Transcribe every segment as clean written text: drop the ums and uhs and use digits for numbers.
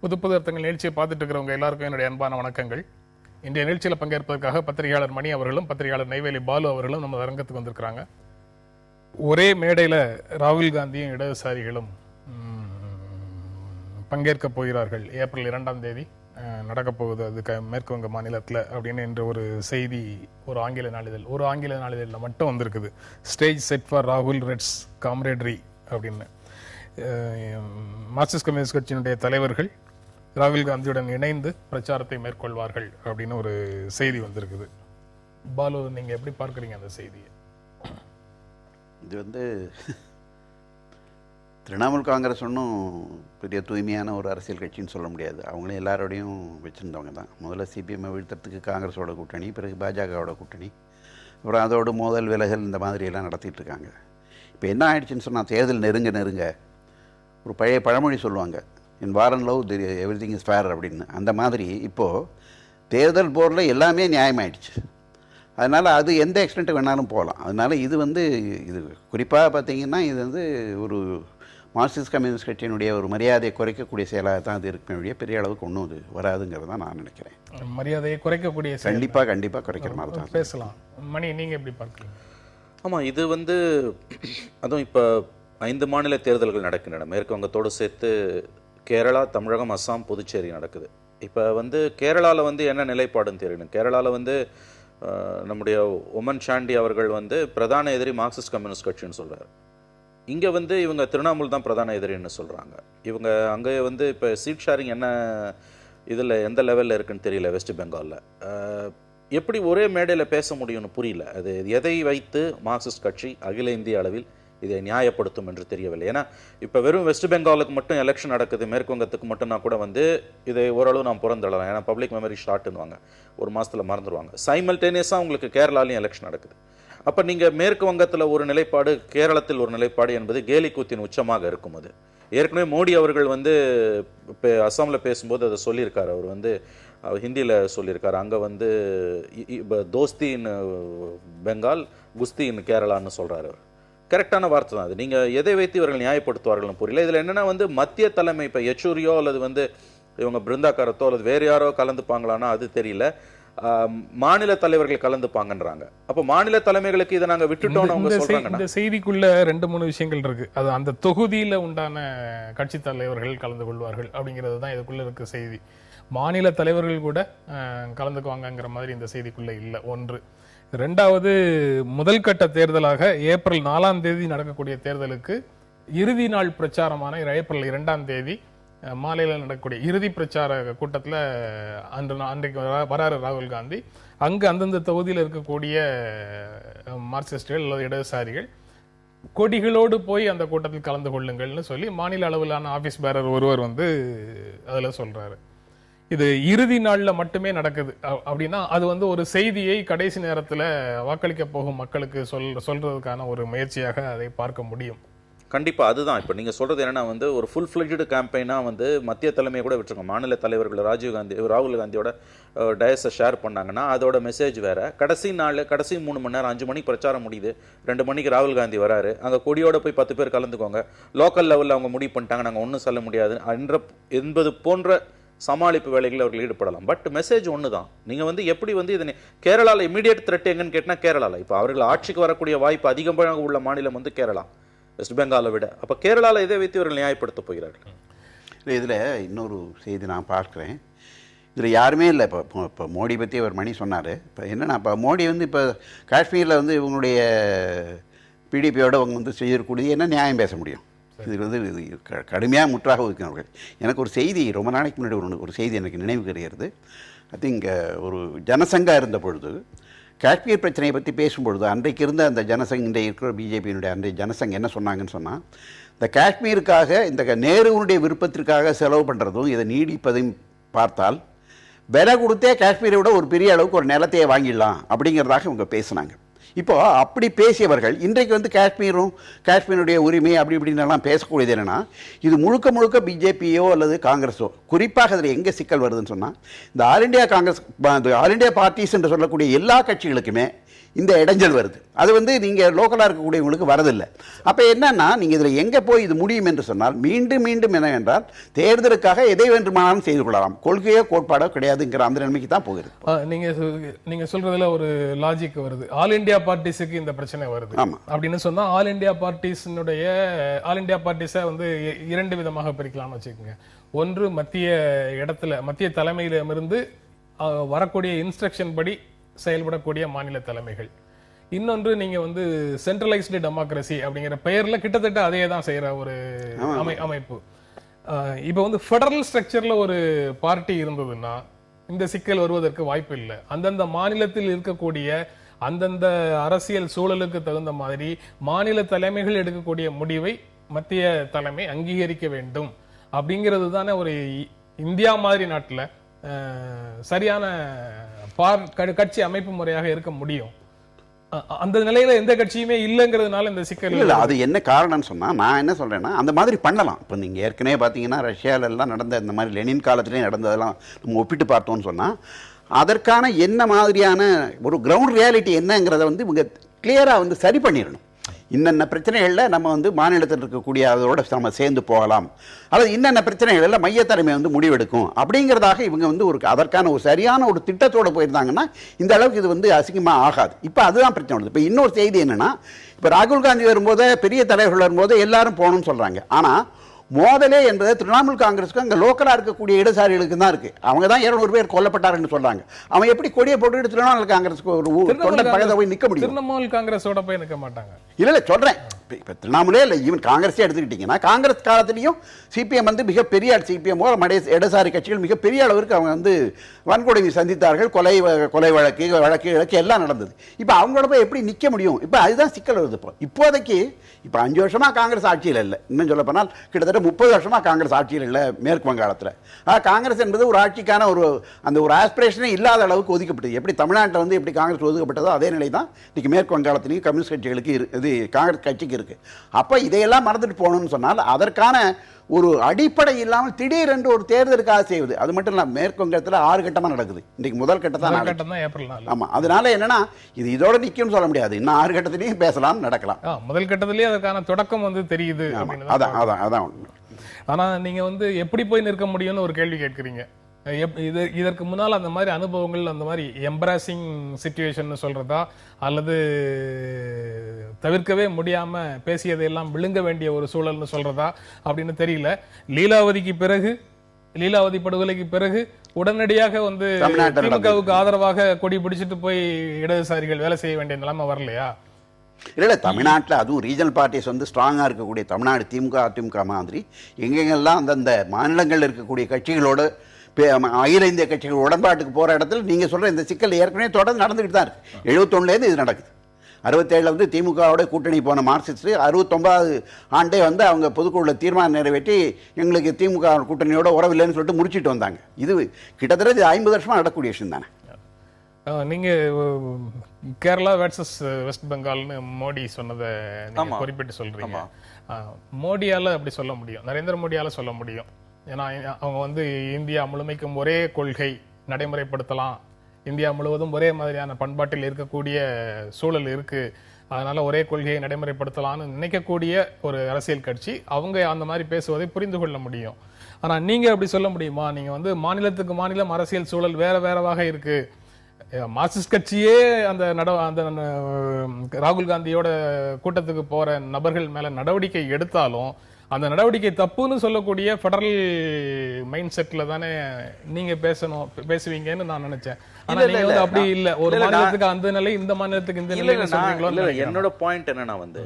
புது புது அர்த்தங்கள் நிகழ்ச்சியை பார்த்துட்டு இருக்கிறவங்க எல்லாருக்கும் என்னுடைய அன்பான வணக்கங்கள். இன்றைய நிகழ்ச்சியில் பங்கேற்பதற்காக பத்திரிகையாளர் மணி அவர்களும் பத்திரிகையாளர் நெய்வேலி பாலு அவர்களும் நம்ம அரங்கத்துக்கு வந்திருக்கிறாங்க. ஒரே மேடையில் ராகுல் காந்தியும் இடதுசாரிகளும் பங்கேற்க போகிறார்கள். ஏப்ரல் 2ஆம் தேதி நடக்கப் போகுது அது மேற்கு வங்க மாநிலத்தில் அப்படின்னு என்ற ஒரு செய்தி ஒரு ஆங்கில நாளிதழில் மட்டும் வந்திருக்குது. ஸ்டேஜ் செட் ஃபார் ராகுல் ரெட்ஸ் காம்ரேடரி அப்படின்னு. மார்க்சிஸ்ட் கம்யூனிஸ்ட் கட்சியினுடைய தலைவர்கள் ராகுல் காந்தியுடன் இணைந்து பிரச்சாரத்தை மேற்கொள்வார்கள் அப்படின்னு ஒரு செய்தி வந்திருக்குது. பாலு, நீங்க எப்படி பார்க்குறீங்க அந்த செய்தியை? இது திரிணாமுல் காங்கிரஸ் ஒன்றும் பெரிய தூய்மையான ஒரு அரசியல் கட்சின்னு சொல்ல முடியாது. அவங்களும் எல்லாரோடையும் வச்சுருந்தவங்க தான். முதல்ல சிபிஎம்ஐ வீழ்த்துறதுக்கு காங்கிரஸோட கூட்டணி, பிறகு பாஜகவோட கூட்டணி, அப்புறம் அதோட மோதல் விலகல் இந்த மாதிரியெல்லாம் நடத்திட்டு இருக்காங்க. இப்போ என்ன ஆயிடுச்சுன்னு சொன்னால், தேர்தல் நெருங்க ஒரு பழைய பழமொழி சொல்லுவாங்க, in war and love everything is fair அப்படின்னு. அந்த மாதிரி இப்போது தேர்தல் போரில் எல்லாமே நியாயமாயிடுச்சு. அதனால் அது எந்த எக்ஸ்டென்ட்டு வேணாலும் போகலாம். அதனால் இது குறிப்பாக பார்த்திங்கன்னா இது ஒரு மார்க்சிஸ்ட் கம்யூனிஸ்ட் கட்சியினுடைய ஒரு மரியாதையை குறைக்கக்கூடிய செயலாக தான் அது இருக்குமே, பெரிய அளவுக்கு ஒன்றும் அது வராதுங்கிறது தான் நான் நினைக்கிறேன். மரியாதையை குறைக்கக்கூடிய கண்டிப்பாக குறைக்கிற மாதிரி தான் பேசலாம். மணி, நீங்கள் எப்படி பார்க்குறீங்க? ஆமாம், இது அதுவும் இப்போ 5 மாநில தேர்தல்கள் நடக்கின்றன. மேற்கு வங்கத்தோடு சேர்த்து கேரளா, தமிழகம், அஸ்ஸாம், புதுச்சேரி நடக்குது. இப்போ கேரளாவில் என்ன நிலைப்பாடுன்னு தெரியணும். கேரளாவில் நம்முடைய ஒமன் சாண்டி அவர்கள் பிரதான எதிரி மார்க்சிஸ்ட் கம்யூனிஸ்ட் கட்சின்னு சொல்கிறார். இங்கே இவங்க திரிணாமுல் தான் பிரதான எதிரின்னு சொல்கிறாங்க. இவங்க அங்கே இப்போ சீட் ஷேரிங் என்ன இதில் எந்த லெவலில் இருக்குன்னு தெரியல. வெஸ்ட் பெங்காலில் எப்படி ஒரே மேடையில் பேச முடியும்னு புரியல. அது எதை வைத்து மார்க்சிஸ்ட் கட்சி அகில இந்திய அளவில் இதை நியாயப்படுத்தும் என்று தெரியவில்லை. ஏன்னா இப்போ வெறும் வெஸ்ட் பெங்காலுக்கு மட்டும் எலெக்ஷன் நடக்குது, மேற்கு வங்கத்துக்கு மட்டும்னா கூட இதை ஓரளவு நாம் புறந்தள்ளலாம். ஏன்னா பப்ளிக் மெமரி ஷார்ட்னுவாங்க, ஒரு மாதத்தில் மறந்துடுவாங்க. சைமல்டேனியஸாக உங்களுக்கு கேரளாலையும் எலெக்ஷன் நடக்குது. அப்போ நீங்கள் மேற்கு வங்கத்தில் ஒரு நிலைப்பாடு, கேரளத்தில் ஒரு நிலைப்பாடு என்பது கேலி கூத்தின் உச்சமாக இருக்கும். அது ஏற்கனவே மோடி அவர்கள் இப்போ அஸ்ஸாமில் பேசும்போது அதை சொல்லியிருக்காரு. அவர் ஹிந்தியில் சொல்லியிருக்காரு. அங்கே தோஸ்தி இன் பெங்கால், குஸ்தி இன் கேரளான்னு சொல்கிறார். அவர் கரெக்டான வார்த்தை தான் அது. நீங்கள் எதை வைத்து இவர்கள் நியாயப்படுத்துவார்கள்னு புரியல. இதில் என்னென்னா மத்திய தலைமை இப்போ யெச்சூரியோ அல்லது இவங்க பிருந்தாக்காரத்தோ அல்லது வேறு யாரோ கலந்துப்பாங்களான்னா அது தெரியல. மாநில தலைவர்கள் கலந்துப்பாங்கன்றாங்க. அப்போ மாநில தலைமைகளுக்கு இதை நாங்கள் விட்டுட்டோம்னு அவங்க சொல்றாங்க. இந்த செய்திக்குள்ள 2-3 விஷயங்கள் இருக்கு. அது அந்த தொகுதியில் உண்டான கட்சி தலைவர்கள் கலந்து கொள்வார்கள் அப்படிங்கிறது தான் இதுக்குள்ள இருக்க செய்தி. மாநில தலைவர்கள் கூட கலந்துக்குவாங்கங்கிற மாதிரி இந்த செய்திக்குள்ள இல்லை. ஒன்று. 2வது, முதல் கட்ட தேர்தலாக ஏப்ரல் 4ஆம் தேதி நடக்கக்கூடிய தேர்தலுக்கு இறுதி நாள் பிரச்சாரமான ஏப்ரல் 2ஆம் தேதி மாலையில் நடக்கக்கூடிய இறுதி பிரச்சார கூட்டத்தில் அன்றைக்கு வராரு ராகுல் காந்தி. அங்கு அந்தந்த தொகுதியில் இருக்கக்கூடிய மார்க்சிஸ்டுகள் அல்லது இடதுசாரிகள் கொடிகளோடு போய் அந்த கூட்டத்தில் கலந்து கொள்ளுங்கள்னு சொல்லி மாநில அளவிலான ஆபீஸ் பேரர் ஒருவர் அதில் சொல்றாரு. இது இறுதி நாளில் மட்டுமே நடக்குது அப்படின்னா அது ஒரு செய்தியை கடைசி நேரத்தில் வாக்களிக்க போகும் மக்களுக்கு சொல்றதுக்கான ஒரு முயற்சியாக அதை பார்க்க முடியும். கண்டிப்பாக அதுதான். இப்போ நீங்கள் சொல்கிறது என்னென்னா ஒரு ஃபுல் ஃப்ளெட்ஜ்டு கேம்பெயினாக மத்திய தலைமையை கூட விட்டுருக்கோம். மாநில தலைவர்கள் ராகுல் காந்தியோட டயஸை ஷேர் பண்ணாங்கன்னா அதோட மெசேஜ் வேறு. கடைசி 3 மணி நேரம், 5 மணிக்கு பிரச்சாரம் முடியுது, 2 மணிக்கு ராகுல் காந்தி வராரு. அங்கே கொடியோட போய் 10 பேர் கலந்துக்கோங்க, லோக்கல் லெவலில் அவங்க முடிவு பண்ணிட்டாங்க நாங்கள் ஒன்றும் சொல்ல முடியாது என்பது போன்ற சமாளிப்பு வேலைகளில் அவர்கள் ஈடுபடலாம். பட் மெசேஜ் ஒன்று தான். நீங்கள் எப்படி இதை கேரளாவில் இமீடியட் த்ரெட் எங்கன்னு கேட்டால் கேரளாவில் இப்போ அவர்கள் ஆட்சிக்கு வரக்கூடிய வாய்ப்பு அதிகமாக உள்ள மாநிலம் கேரளா, வெஸ்ட் பெங்காலை விட. அப்போ கேரளாவில் இதை வைத்து இவர்கள் நியாயப்படுத்த போகிறார்கள். இதில் இன்னொரு செய்தி நான் பார்க்குறேன். இதில் யாருமே இல்லை. இப்போ மோடி பற்றி அவர் மணி சொன்னார். இப்போ என்னென்னா, இப்போ மோடி இப்போ காஷ்மீரில் இவங்களுடைய பிடிபியோட அவங்க செய்யக்கூடிய என்ன நியாயம் பேச முடியும்? இது கடுமையாக முற்றாக ஒதுக்கினவர்கள். எனக்கு ஒரு செய்தி ரொம்ப நாளைக்கு முன்னாடி ஒரு செய்தி எனக்கு நினைவு வருகிறது. ஐ திங்க் ஒரு ஜனசங்கா இருந்த பொழுது காஷ்மீர் பிரச்சனையை பற்றி பேசும்பொழுது அன்றைக்கு இருந்த அந்த ஜனசங், இன்றைய இருக்கிற பிஜேபியினுடைய அன்றைய ஜனசங் என்ன சொன்னாங்கன்னு சொன்னால், இந்த காஷ்மீருக்காக இந்த நேருவுடைய விருப்பத்திற்காக செலவு பண்ணுறதும் இதை நீடிப்பதையும் பார்த்தால் விலை கொடுத்தே காஷ்மீரை விட ஒரு பெரிய அளவுக்கு ஒரு நிலத்தையே வாங்கிடலாம் அப்படிங்கிறதாக இவங்க பேசினாங்க. இப்போ அப்படி பேசியவர்கள் இன்றைக்கு வந்து காஷ்மீருடைய உரிமை அப்படி இப்படின்னு எல்லாம் பேசக்கூடியது என்னன்னா, இது முழுக்க முழுக்க பிஜேபியோ அல்லது காங்கிரஸோ, குறிப்பாக அதில் எங்கே சிக்கல் வருதுன்னு சொன்னால், இந்த ஆல் இண்டியா பார்ட்டிஸ் என்று சொல்லக்கூடிய எல்லா கட்சிகளுக்குமே இந்த இடைஞ்சல் வருது. அது வந்து நீங்கள் லோக்கலாக இருக்கக்கூடியவங்களுக்கு வரதில்லை. அப்போ என்னன்னா, நீங்கள் இதில் எங்கே போய் இது முடியும் என்று சொன்னால், மீண்டும் மீண்டும் என்னவென்றால் தேர்தலுக்காக எதை வேண்டுமானாலும் செய்து கொள்ளலாம், கொள்கையோ கோட்பாடோ கிடையாதுங்கிற அந்த நிலைமைக்கு தான் போகிறது. நீங்க சொல்றதுல ஒரு லாஜிக் வருது. ஆல் இண்டியா பார்ட்டிஸுக்கு இந்த பிரச்சனை வருது அப்படின்னு சொன்னா, ஆல் இண்டியா பார்ட்டிஸை வந்து இரண்டு விதமாக பிரிக்கலாம்னு வச்சுக்கோங்க. ஒன்று மத்திய தலைமையிலிருந்து வரக்கூடிய இன்ஸ்ட்ரக்ஷன் படி செயல்படக்கூடிய மாநில தலைமைகள். இன்னொன்று நீங்க வந்து சென்ட்ரலைஸ்டு டெமோக்ரஸி அப்படிங்கிற பெயர்ல கிட்டத்தட்ட அதே தான் செய்யற ஒரு அமைப்பு. இப்ப வந்து ஃபெடரல் ஸ்ட்ரக்சர்ல ஒரு பார்ட்டி இருந்ததுன்னா இந்த சிக்கல் வருவதற்கு வாய்ப்பு இல்லை. அந்தந்த மாநிலத்தில் இருக்கக்கூடிய அந்தந்த அரசியல் சூழலுக்கு தகுந்த மாதிரி மாநில தலைமைகள் எடுக்கக்கூடிய முடிவை மத்திய தலைமை அங்கீகரிக்க வேண்டும். அப்படிங்கிறது தானே ஒரு இந்தியா மாதிரி நாட்டுல சரியான கட்சி அமைப்பு முறையாக இருக்க முடியும். அந்த நிலையில எந்த கட்சியுமே இல்லைங்கிறதுனால இந்த சிக்கல் இல்லை. அது என்ன காரணம்னு சொன்னால், நான் என்ன சொல்கிறேன்னா, அந்த மாதிரி பண்ணலாம். இப்போ நீங்கள் ஏற்கனவே பார்த்தீங்கன்னா ரஷ்யாவிலெல்லாம் நடந்த இந்த மாதிரி லெனின் காலத்திலே நடந்ததெல்லாம் நம்ம ஒப்பிட்டு பார்த்தோம்னு சொன்னால், அதற்கான என்ன மாதிரியான ஒரு கிரவுண்ட் ரியாலிட்டி என்னங்கிறத வந்து இவங்க கிளியராக வந்து சரி பண்ணிடணும். இன்னென்ன பிரச்சனைகளில் நம்ம வந்து மாநிலத்தில் இருக்கக்கூடிய அதோட நம்ம சேர்ந்து போகலாம், அல்லது இன்னென்ன பிரச்சனைகளில் மையத்தலைமை வந்து முடிவெடுக்கும் அப்படிங்கிறதாக இவங்க வந்து அதற்கான ஒரு சரியான ஒரு திட்டத்தோடு போயிருந்தாங்கன்னா இந்த அளவுக்கு இது வந்து அசிங்கமாக ஆகாது. இப்போ அதுதான் பிரச்சனை வருது. இப்போ இன்னொரு செய்தி என்னென்னா, இப்போ ராகுல் காந்தி வரும்போது பெரிய தலைவர்கள் வரும்போது எல்லாரும் போகணும்னு சொல்கிறாங்க. ஆனால் மோதலே என்பது திரிணாமுல் காங்கிரஸுக்கு அங்கே லோக்கலாக இருக்கக்கூடிய இடதுசாரிகளுக்கு தான் இருக்குது. அவங்க தான் 200 பேர் கொல்லப்பட்டாருன்னு சொல்கிறாங்க. அவன் எப்படி கொடியை போட்டுக்கிட்டு திரிணாமுல் காங்கிரஸுக்கு ஒரு தொண்டர் பக்கத்தில் போய் நிற்க முடியும்? திரிணாமுல் காங்கிரஸோட போய் நிற்க மாட்டாங்க. இல்லை சொல்கிறேன். இப்போ திரிணாமுலே இல்லை, ஈவன் காங்கிரஸே எடுத்துக்கிட்டிங்கன்னா, காங்கிரஸ் காலத்திலையும் சிபிஎம் வந்து மிகப்பெரிய சிபிஎம் இடதுசாரி கட்சிகள் மிகப்பெரிய அளவிற்கு அவங்க வந்து வன்கொடுமை சந்தித்தார்கள். கொலை வழக்கு எல்லாம் நடந்தது. இப்போ அவங்களோட போய் எப்படி நிற்க முடியும்? இப்போ அதுதான் சிக்கல் வருது. இப்போதைக்கு 5 வருஷமாக காங்கிரஸ் ஆட்சியில் இல்லை. இன்னும் சொல்ல போனால் கிட்டத்தட்ட 30 வருஷமாக காங்கிரஸ் ஆட்சியில் இல்லை மேற்கு வங்காளத்தில். காங்கிரஸ் என்பது ஒரு ஆட்சிக்கான ஒரு ஆஸ்பிரேஷனே இல்லாத அளவுக்கு ஒதுக்கப்பட்டது. எப்படி தமிழ்நாட்டில் வந்து எப்படி காங்கிரஸ் ஒதுக்கப்பட்டதோ அதே நிலை தான் இன்றைக்கி மேற்கு வங்காளத்திலையும் கம்யூனிஸ்ட் கட்சிகளுக்கு இது காங்கிரஸ் கட்சிக்கு இருக்குது. அப்போ இதையெல்லாம் மறந்துட்டு போகணும்னு சொன்னால் அதற்கான ஒரு அடிப்படை இல்லாமல் திடீரென்று ஒரு தேர்தலுக்காக செய்வது, அது மட்டும் இல்லை, மேற்கு வங்கத்தில் 6 கட்டமாக நடக்குது. இன்றைக்கு முதல் கட்டம் தான் ஏப்ரல் 4. ஆமாம். அதனால என்னன்னா, இது இதோட நிற்கும்னு சொல்ல முடியாது. இன்னும் 6 கட்டத்திலையும் பேசலாம், நடக்கலாம். முதல் கட்டத்திலேயே அதற்கான தொடக்கம் வந்து தெரியுது. அதான் ஒன்று. ஆனால் நீங்கள் வந்து எப்படி போய் நிற்க முடியும்னு ஒரு கேள்வி கேட்குறீங்க. இதற்கு முன்னால் அந்த மாதிரி அனுபவங்கள், அந்த மாதிரி எம்ப்ராசிங் சிச்சுவேஷன் சொல்றதா, அல்லது தவிர்க்கவே முடியாம பேசியதையெல்லாம் விழுங்க வேண்டிய ஒரு சூழல்னு சொல்றதா அப்படின்னு தெரியல. லீலாவதி படுகொலைக்கு பிறகு உடனடியாக வந்து திமுகவுக்கு ஆதரவாக கொடி பிடிச்சிட்டு போய் இடதுசாரிகள் வேலை செய்ய வேண்டிய நிலைமை வரலையா? இல்லை, தமிழ்நாட்டில் அதுவும் ரீஜனல் பார்ட்டிஸ் வந்து ஸ்ட்ராங்காக இருக்கக்கூடிய தமிழ்நாடு திமுக அதிமுக மாதிரி எங்கெங்கெல்லாம் அந்தந்த மாநிலங்களில் இருக்கக்கூடிய கட்சிகளோடு அகில இந்திய கட்சிகள் உடன்பாட்டுக்கு போகிற இடத்துல நீங்கள் சொல்கிற இந்த சிக்கல் ஏற்கனவே தொடர்ந்து நடந்துக்கிட்டு தான் இருக்குது. 71லேருந்து இது நடக்குது. 67 வந்து திமுகவோட கூட்டணி போன மார்க்சிஸ்ட் 69வது ஆண்டே வந்து அவங்க பொதுக்குழுவில் தீர்மானம் நிறைவேற்றி எங்களுக்கு திமுக கூட்டணியோட உறவில்லைன்னு சொல்லிட்டு முடிச்சுட்டு வந்தாங்க. இது கிட்டத்தட்ட 50 வருஷமாக நடக்கக்கூடிய விஷயம் தானே. நீங்கள் கேரளா வெர்சஸ் வெஸ்ட் பெங்கால்னு மோடி சொன்னதை குறிப்பிட்டு சொல்கிறீங்க. மோடியால் அப்படி சொல்ல முடியும், நரேந்திர மோடியால் சொல்ல முடியும். ஏன்னா அவங்க வந்து இந்தியா முழுமைக்கும் ஒரே கொள்கை நடைமுறைப்படுத்தலாம், இந்தியா முழுவதும் ஒரே மாதிரியான பண்பாட்டில் இருக்கக்கூடிய சூழல் இருக்கு, அதனால ஒரே கொள்கையை நடைமுறைப்படுத்தலாம்னு நினைக்கக்கூடிய ஒரு அரசியல் கட்சி. அவங்க அந்த மாதிரி பேசுவதை புரிந்து கொள்ள முடியும். ஆனா நீங்க அப்படி சொல்ல முடியுமா? நீங்க வந்து மாநிலத்துக்கு மாநிலம் அரசியல் சூழல் வேற வேறவாக இருக்கு. மார்க்சிஸ்ட் கட்சியே அந்த ராகுல் காந்தியோட கூட்டத்துக்கு போற நபர்கள் மேல நடவடிக்கை எடுத்தாலும் அந்த நடவடிக்கை தப்புன்னு சொல்லக்கூடிய ஃபெடரல் மைண்ட் செட்ல தானே நீங்க பேசுவீங்கன்னு நான் நினைச்சேன். ஆனா நீங்க வந்து அப்படி இல்ல, ஒரு மாநிலத்துக்கு அந்த நிலை, இந்த மாநிலத்துக்கு இந்த நிலை சொல்றீங்களோ? என்னோட பாயிண்ட் என்னன்னா வந்து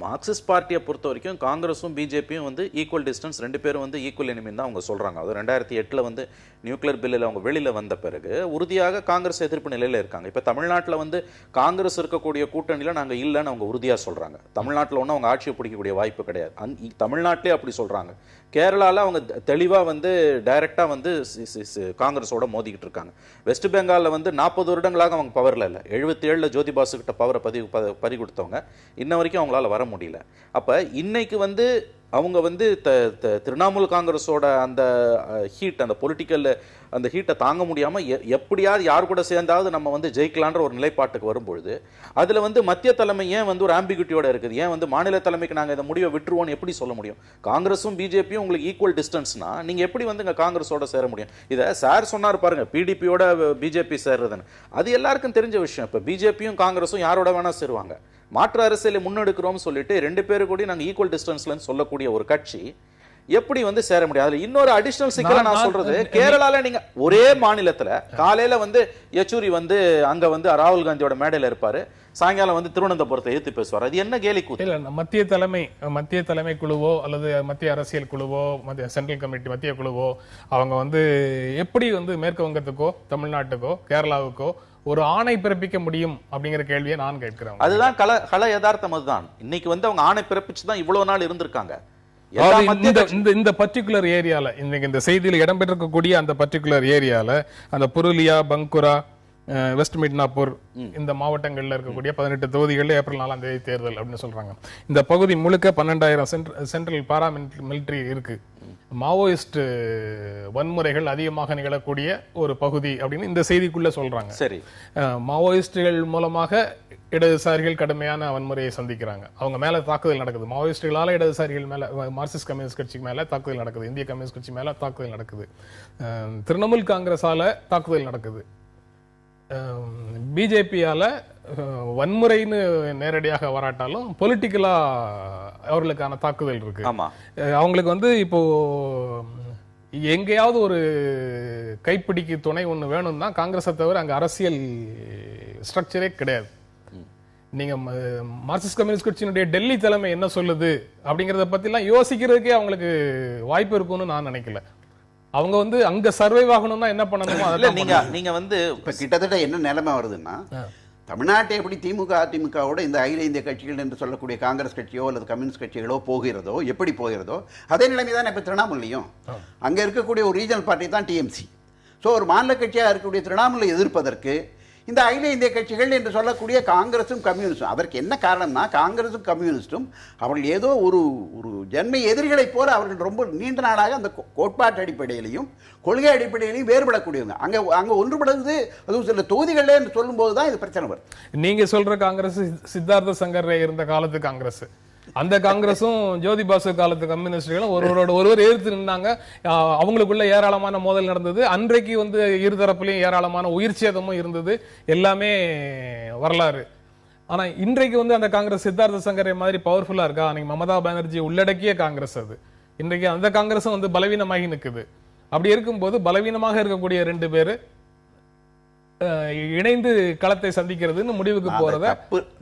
மார்க்சிஸ்ட் பார்ட்டியை பொறுத்த வரைக்கும் காங்கிரஸும் பிஜேபியும் வந்து ஈக்குவல் டிஸ்டன்ஸ், 2 பேரும் வந்து ஈக்குவல் எனிமி தான் அவங்க சொல்றாங்க. அது 2008 வந்து நியூக்ளியர் பில்லில் அவங்க வெளியில வந்த பிறகு உறுதியாக காங்கிரஸ் எதிர்ப்பு நிலையில இருக்காங்க. இப்ப தமிழ்நாட்டில் வந்து காங்கிரஸ் இருக்கக்கூடிய கூட்டணியில நாங்க இல்லைன்னு அவங்க உறுதியா சொல்றாங்க. தமிழ்நாட்டில் ஒன்றும் அவங்க ஆட்சியை பிடிக்கக்கூடிய வாய்ப்பு கிடையாது. தமிழ்நாட்டிலே அப்படி சொல்றாங்க. கேரளால அவங்க தெளிவா வந்து டைரக்டா வந்து காங்கிரஸோட மோதிக்கிட்டு இருக்காங்க. வெஸ்ட் பெங்கால்ல வந்து 40 வருடங்களாக அவங்க பவர்ல இல்லை. 77ல ஜோதி பாசு கிட்ட பவரை பறி கொடுத்தவங்க இன்ன வரைக்கும் அவங்களால வர முடியல. அப்ப இன்னைக்கு வந்து அவங்க வந்து திரிணாமுல் காங்கிரஸோட அந்த ஹீட், அந்த பொலிட்டிக்கல் அந்த ஹீட்டை தாங்க முடியாமல் எப்படியாவது யார் கூட சேர்ந்தாவது நம்ம வந்து ஜெயிக்கலான்ற ஒரு நிலைப்பாட்டுக்கு வரும்பொழுது அதில் வந்து மத்திய தலைமை ஏன் வந்து ஒரு ஆம்பிகுட்டியோட இருக்குது? ஏன் வந்து மாநில தலைமைக்கு நாங்கள் இந்த முடிவை விட்டுருவோம்னு எப்படி சொல்ல முடியும்? காங்கிரஸும் பிஜேபியும் உங்களுக்கு ஈக்குவல் டிஸ்டன்ஸ்னா நீங்கள் எப்படி வந்து இங்கே காங்கிரஸோட சேர முடியும்? இதை சார் சொன்னார் பாருங்க, பிடிபியோட பிஜேபி சேர்றதுன்னு. அது எல்லாருக்கும் தெரிஞ்ச விஷயம். இப்போ பிஜேபியும் காங்கிரஸும் யாரோட வேணா சேருவாங்க. மாற்று அரசியலை முன்னெடுக்கிறோம் சொல்லிட்டு 2 பேரு கூட நாங்கள் ஈக்குவல் டிஸ்டன்ஸ்ல சொல்லக்கூடிய ஒரு கட்சி எப்படி வந்து சேர முடியாது? அதுல இன்னொரு அடிஷனல் சிக்கலை நான் சொல்றது, கேரளால நீங்க ஒரே மாநிலத்துல காலையில வந்து யெச்சூரி வந்து அங்க வந்து ராகுல் காந்தியோட மேடையில இருப்பாரு, சாயங்காலம் வந்து திருவனந்தபுரத்தை ஏத்து பேசுவார். அது என்ன கேலி கூத்து? இல்ல, மத்திய தலைமை குழுவோ அல்லது மத்திய அரசியல் குழுவோ, மத்திய சென்ட்ரல் கமிட்டி மத்திய குழுவோ அவங்க வந்து எப்படி வந்து மேற்கு வங்கத்துக்கோ தமிழ்நாட்டுக்கோ கேரளாவுக்கோ ஒரு ஆணை பிறப்பிக்க முடியும் அப்படிங்கிற கேள்வியை நான் கேட்கிறேன். அதுதான் கல யதார்த்தம். அதுதான் இன்னைக்கு வந்து அவங்க ஆணை பிறப்பிச்சுதான் இவ்வளவு நாள் இருந்திருக்காங்க. இந்த பர்டிகுலர் ஏரியால இன்னைக்கு இந்த செய்தியில் இடம்பெற்றிருக்கக்கூடிய அந்த பர்டிகுலர் ஏரியால அந்த புருலியா, பங்குரா, வெஸ்ட் மிட்னாப்பூர் இந்த மாவட்டங்கள்ல இருக்கக்கூடிய 18 தொகுதிகளில் ஏப்ரல் 4ஆம் தேதி தேர்தல் அப்படின்னு சொல்றாங்க. இந்த பகுதி முழுக்க 12,000 சென்ட்ரல் பாரா மிலிட்டரி இருக்கு. மாவோயிஸ்ட் வன்முறைகள் அதிகமாக நிகழக்கூடிய ஒரு பகுதி அப்படின்னு இந்த செய்திக்குள்ள சொல்றாங்க. சரி, மாவோயிஸ்டுகள் மூலமாக இடதுசாரிகள் கடுமையான வன்முறையை சந்திக்கிறாங்க. அவங்க மேல தாக்குதல் நடக்குது. மாவோயிஸ்டுகளால இடதுசாரிகள் மேல, மார்க்சிஸ்ட் கம்யூனிஸ்ட் கட்சிக்கு மேல தாக்குதல் நடக்குது. இந்திய கம்யூனிஸ்ட் கட்சி மேல தாக்குதல் நடக்குது. திரிணாமுல் காங்கிரஸால தாக்குதல் நடக்குது. பிஜேபியால வன்முறைன்னு நேரடியாக வராட்டாலும் பொலிட்டிக்கலா அவர்களுக்கான தாக்குதல் இருக்கு. அவங்களுக்கு வந்து இப்போ எங்கேயாவது ஒரு கைப்பிடிக்கு துணை ஒண்ணு வேணும்னா காங்கிரஸை தவிர அங்க அரசியல் ஸ்ட்ரக்சரே கிடையாது. நீங்க மார்க்சிஸ்ட் கம்யூனிஸ்ட் கட்சியினுடைய டெல்லி தலைமை என்ன சொல்லுது அப்படிங்கறத பத்தி எல்லாம் யோசிக்கிறதுக்கே அவங்களுக்கு வாய்ப்பு இருக்கும்னு நான் நினைக்கல. அவங்க வந்து அங்க சர்வைவ் ஆகணும்னா என்ன பண்ணணுமோ அதெல்லாம் நீங்க வந்து இப்ப கிட்டத்தட்ட என்ன நிலைமை வருதுன்னா, தமிழ்நாட்டை எப்படி திமுக அதிமுகவோட இந்த அகில இந்திய கட்சிகள் என்று சொல்லக்கூடிய காங்கிரஸ் கட்சியோ அல்லது கம்யூனிஸ்ட் கட்சிகளோ போகிறதோ, எப்படி போகிறதோ அதே நிலைமை தான் இப்ப திரிணாமுல்லையும். அங்க இருக்கக்கூடிய ஒரு ரீஜனல் பார்ட்டி தான் டிஎம்சி. ஸோ ஒரு மாநில கட்சியாக இருக்கக்கூடிய திரிணாமுலை எதிர்ப்பதற்கு இந்த அகில இந்திய கட்சிகள் என்று சொல்லக்கூடிய காங்கிரஸும் கம்யூனிஸ்டும், அதற்கு என்ன காரணம்னா காங்கிரஸும் கம்யூனிஸ்டும் அவர்கள் ஏதோ ஒரு ஜன்மை எதிரிகளைப் போல அவர்கள் ரொம்ப நீண்ட நாளாக அந்த கோட்பாட்டு அடிப்படையிலையும் கொள்கை அடிப்படையிலையும் வேறுபடக்கூடியவங்க. அங்க ஒன்றுபடுது, அதுவும் சில தொகுதிகளே என்று சொல்லும் போது தான் இது பிரச்சனை வரும். நீங்க சொல்ற காங்கிரஸ் சித்தார்த்த சங்கர் இருந்த காலத்து காங்கிரஸ், அந்த காங்கிரஸும் ஜோதி பாசு காலத்து கம்யூனிஸ்டுகளும் ஒருவர் எதிர்த்து நின்னாங்க. அவங்களுக்குள்ள ஏராளமான மோதல் நடந்தது. அன்றைக்கு வந்து இருதரப்புலையும் ஏராளமான உயிர் சேதமும் இருந்தது. எல்லாமே வரலாறு. ஆனா இன்றைக்கு வந்து அந்த காங்கிரஸ் சித்தார்த்த சங்கரை மாதிரி பவர்ஃபுல்லா இருக்கா? அன்னைக்கு மமதா பானர்ஜி உள்ளடக்கிய காங்கிரஸ் அது. இன்றைக்கு அந்த காங்கிரஸும் வந்து பலவீனமாகி நிற்குது. அப்படி இருக்கும்போது பலவீனமாக இருக்கக்கூடிய 2 பேரு இணைந்து களத்தை சந்திக்கிறதுன்னு முடிவுக்கு போறத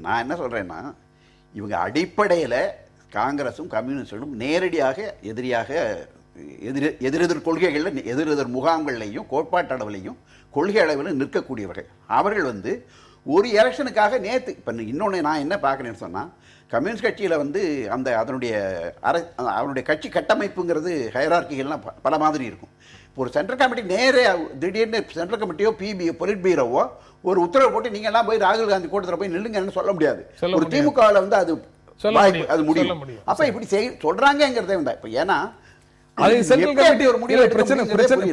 நான் என்ன சொல்றேன்னா, இவங்க அடிப்படையில் காங்கிரஸும் கம்யூனிஸ்டும் நேரடியாக எதிரியாக எதிரெதிர் கொள்கைகளில் எதிரெதிர் முகாம்களையும் கோட்பாட்டு அளவிலையும் கொள்கை அளவில் நிற்கக்கூடியவர்கள். அவர்கள் வந்து ஒரு எலெக்ஷனுக்காக நேற்று இப்போ இன்னொன்று நான் என்ன பார்க்குறேன்னு சொன்னால், கம்யூனிஸ்ட் கட்சியில் வந்து அவனுடைய கட்சி கட்டமைப்புங்கிறது ஹைரார்க்கிகள்லாம் பல மாதிரி இருக்கும். இப்போ ஒரு சென்ட்ரல் கமிட்டி நேரே திடீர்னு சென்ட்ரல் கமிட்டியோ பிபிஓ பொலிட் பீரோவோ ஒரு உத்தரவு போட்டு நீங்க எல்லாம் போய் ராகுல் காந்தி கூட்டத்தில் போய் நில்லுங்கன்னு சொல்ல முடியாது. ஒரு திமுகவில் வந்து அது முடியும். அப்ப இப்படி சொல்றாங்கிறதே உண்டா? இப்ப ஏன்னா அது சென்ட்ரல் கமிட்டி ஒரு முடிவு.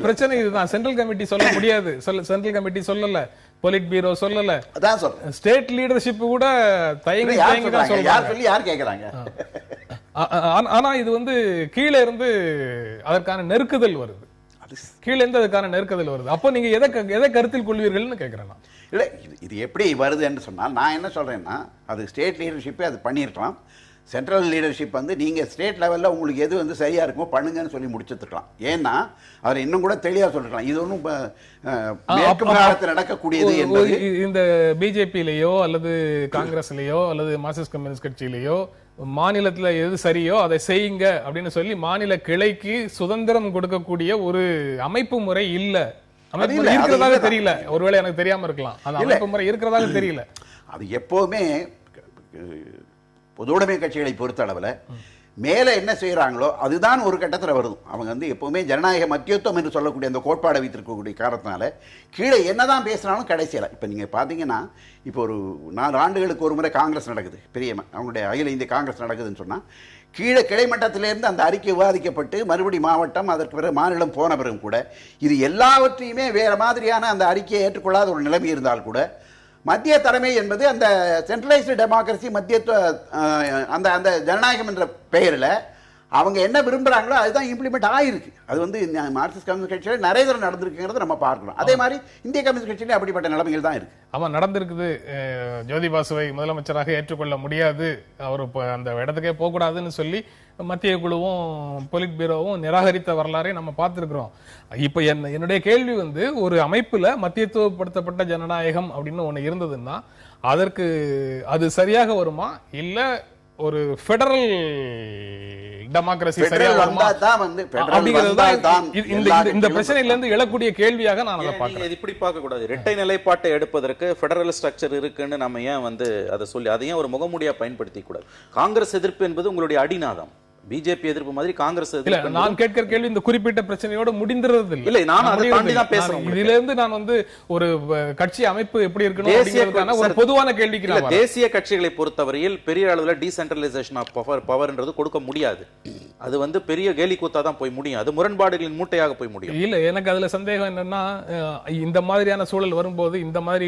பிரச்சனை இதுதான். சென்ட்ரல் கமிட்டி சொல்ல முடியாது. சென்ட்ரல் கமிட்டி சொல்லல, பொலிட் பீரோ சொல்லல, அதான் சொல்றேன். ஸ்டேட் லீடர்ஷிப் கூட தயங்கி தான் சொல்றாங்க. யார் கேக்குறாங்க? ஆனா இது வந்து கீழே இருந்து அதற்கான நெருக்குதல் வருது. கீழே இருந்து அதுக்கான நெருக்குதல் வருது. அப்போ நீங்க எதை கருத்தில் கொள்வீர்கள்னு கேட்கிறேன். இல்லை, இது எப்படி வருது என்று சொன்னால், நான் என்ன சொல்றேன்னா, அது ஸ்டேட் லீடர்ஷிப்பே அது பண்ணியிருக்கலாம். சென்ட்ரல் லீடர்ஷிப் வந்து நீங்கள் ஸ்டேட் லெவலில் உங்களுக்கு எது வந்து சரியாக இருக்குமோ பண்ணுங்கன்னு சொல்லி முடிச்சுருக்கலாம். ஏன்னா அவர் இன்னும் கூட தெளிவாக சொல்லிருக்கலாம். இது ஒன்றும் மேற்கு மாகாணத்தில் நடக்கக்கூடியது என்பது இந்த பிஜேபியிலேயோ அல்லது காங்கிரஸ்லேயோ அல்லது மார்க்சிஸ்ட் கம்யூனிஸ்ட் கட்சியிலேயோ மாநிலத்தில் எது சரியோ அதை செய்யுங்க அப்படின்னு சொல்லி மாநில கிளைக்கு சுதந்திரம் கொடுக்கக்கூடிய ஒரு அமைப்பு முறை இல்லை. அமைப்பு முறை இருக்கிறதாக தெரியல. ஒருவேளை எனக்கு தெரியாம இருக்கலாம். அந்த அமைப்பு முறை இருக்கிறதாக தெரியல. அது எப்போவுமே பொதுவுடைமை கட்சிகளை பொறுத்த அளவில் மேலே என்ன செய்கிறாங்களோ அதுதான் ஒரு கட்டத்தில் வருது. அவங்க வந்து எப்போவுமே ஜனநாயக மத்தியத்துவம் என்று சொல்லக்கூடிய அந்த கோட்பாடை வைத்திருக்கக்கூடிய காரணத்தினால கீழே என்னதான் பேசுனாலும் கடைசியில் இப்போ நீங்கள் பார்த்தீங்கன்னா இப்போ ஒரு 4 ஆண்டுகளுக்கு ஒரு முறை காங்கிரஸ் நடக்குது, பெரிய அவங்களுடைய அகில இந்திய காங்கிரஸ் நடக்குதுன்னு சொன்னால் கீழே கிடைமட்டத்திலேருந்து அந்த அறிக்கை விவாதிக்கப்பட்டு மறுபடி மாவட்டம் அதற்கு பிறகு மாநிலம் போன பிறகும் கூட இது எல்லாவற்றையுமே வேறு மாதிரியான அந்த அறிக்கையை ஏற்றுக்கொள்ளாத ஒரு நிலைமை இருந்தால் கூட மத்திய தலைமை என்பது அந்த சென்ட்ரலைஸ்டு டெமோக்ரஸி மத்தியத்துவ அந்த அந்த ஜனநாயகம் என்ற பெயரில் அவங்க என்ன விரும்புகிறாங்களோ அதுதான் இம்ப்ளிமெண்ட் ஆகிருக்கு. அது வந்து மார்க்சிஸ்ட் கம்யூனிஸ்ட் கட்சியில் நிறைய தடவை நடந்திருக்குங்கிறத நம்ம பார்க்கணும். அதே மாதிரி இந்திய கம்யூனிஸ்ட் கட்சியிலே அப்படிப்பட்ட நிலைமைகள் தான் இருக்குது. ஆமாம், நடந்திருக்குது. ஜோதி பாசுவை முதலமைச்சராக ஏற்றுக்கொள்ள முடியாது, அவர் இப்போ அந்த இடத்துக்கே போகக்கூடாதுன்னு சொல்லி மத்திய குழுவும் பொலிட் பியூரோவும் நிராகரித்த வரலாறை நம்ம பார்த்துருக்குறோம். இப்போ என்னுடைய கேள்வி வந்து, ஒரு அமைப்பில் மத்தியத்துவப்படுத்தப்பட்ட ஜனநாயகம் அப்படின்னு ஒன்று இருந்ததுன்னா அதற்கு அது சரியாக வருமா, இல்லை ஒரு ஃபெடரல் டெமோக்ரசி சரியா வருமா இந்த பிரச்சனையில இருந்து எழக்கூடிய கேள்வியாக நான் அதை பார்க்கிறேன். இப்படி பார்க்க கூடாது. இரட்டை நிலைப்பாட்டை எடுப்பதற்கு ஃபெடரல் ஸ்ட்ரக்சர் இருக்குன்னு நம்ம ஏன் வந்து அதை சொல்லி அதையும் ஒரு முகமூடியா பயன்படுத்தி கூடாது. காங்கிரஸ் எதிர்ப்பு என்பது உங்களுடைய அடிநாதம். பிஜேபி எதிர்ப்பு மாதிரி காங்கிரஸ் எதிர்ப்பு. நான் கேட்கிற கேள்வி இந்த குறிப்பிட்ட பிரச்சனையோட முடிந்துறது இல்லை. நான் அதை தாண்டி தான் பேசுறேன். இதுல இருந்து நான் வந்து ஒரு கட்சி அமைப்பு எப்படி இருக்கணும் ஒரு பொதுவான கேள்விக்கு நான் தேசிய கட்சிகளை பொறுத்தவரையில் பெரிய அளவுல டீசென்ட்ரலைசேஷன் ஆஃப் பவர்ன்றது கொடுக்க முடியாது. அது வந்து பெரிய கேலி கூத்தா தான் போய் முடியும். அது முரண்பாடுகளின் மூட்டையாக போய் முடியும். இல்ல, எனக்கு அதுல சந்தேகம் என்னன்னா, இந்த மாதிரியான சூழல் வரும்போது இந்த மாதிரி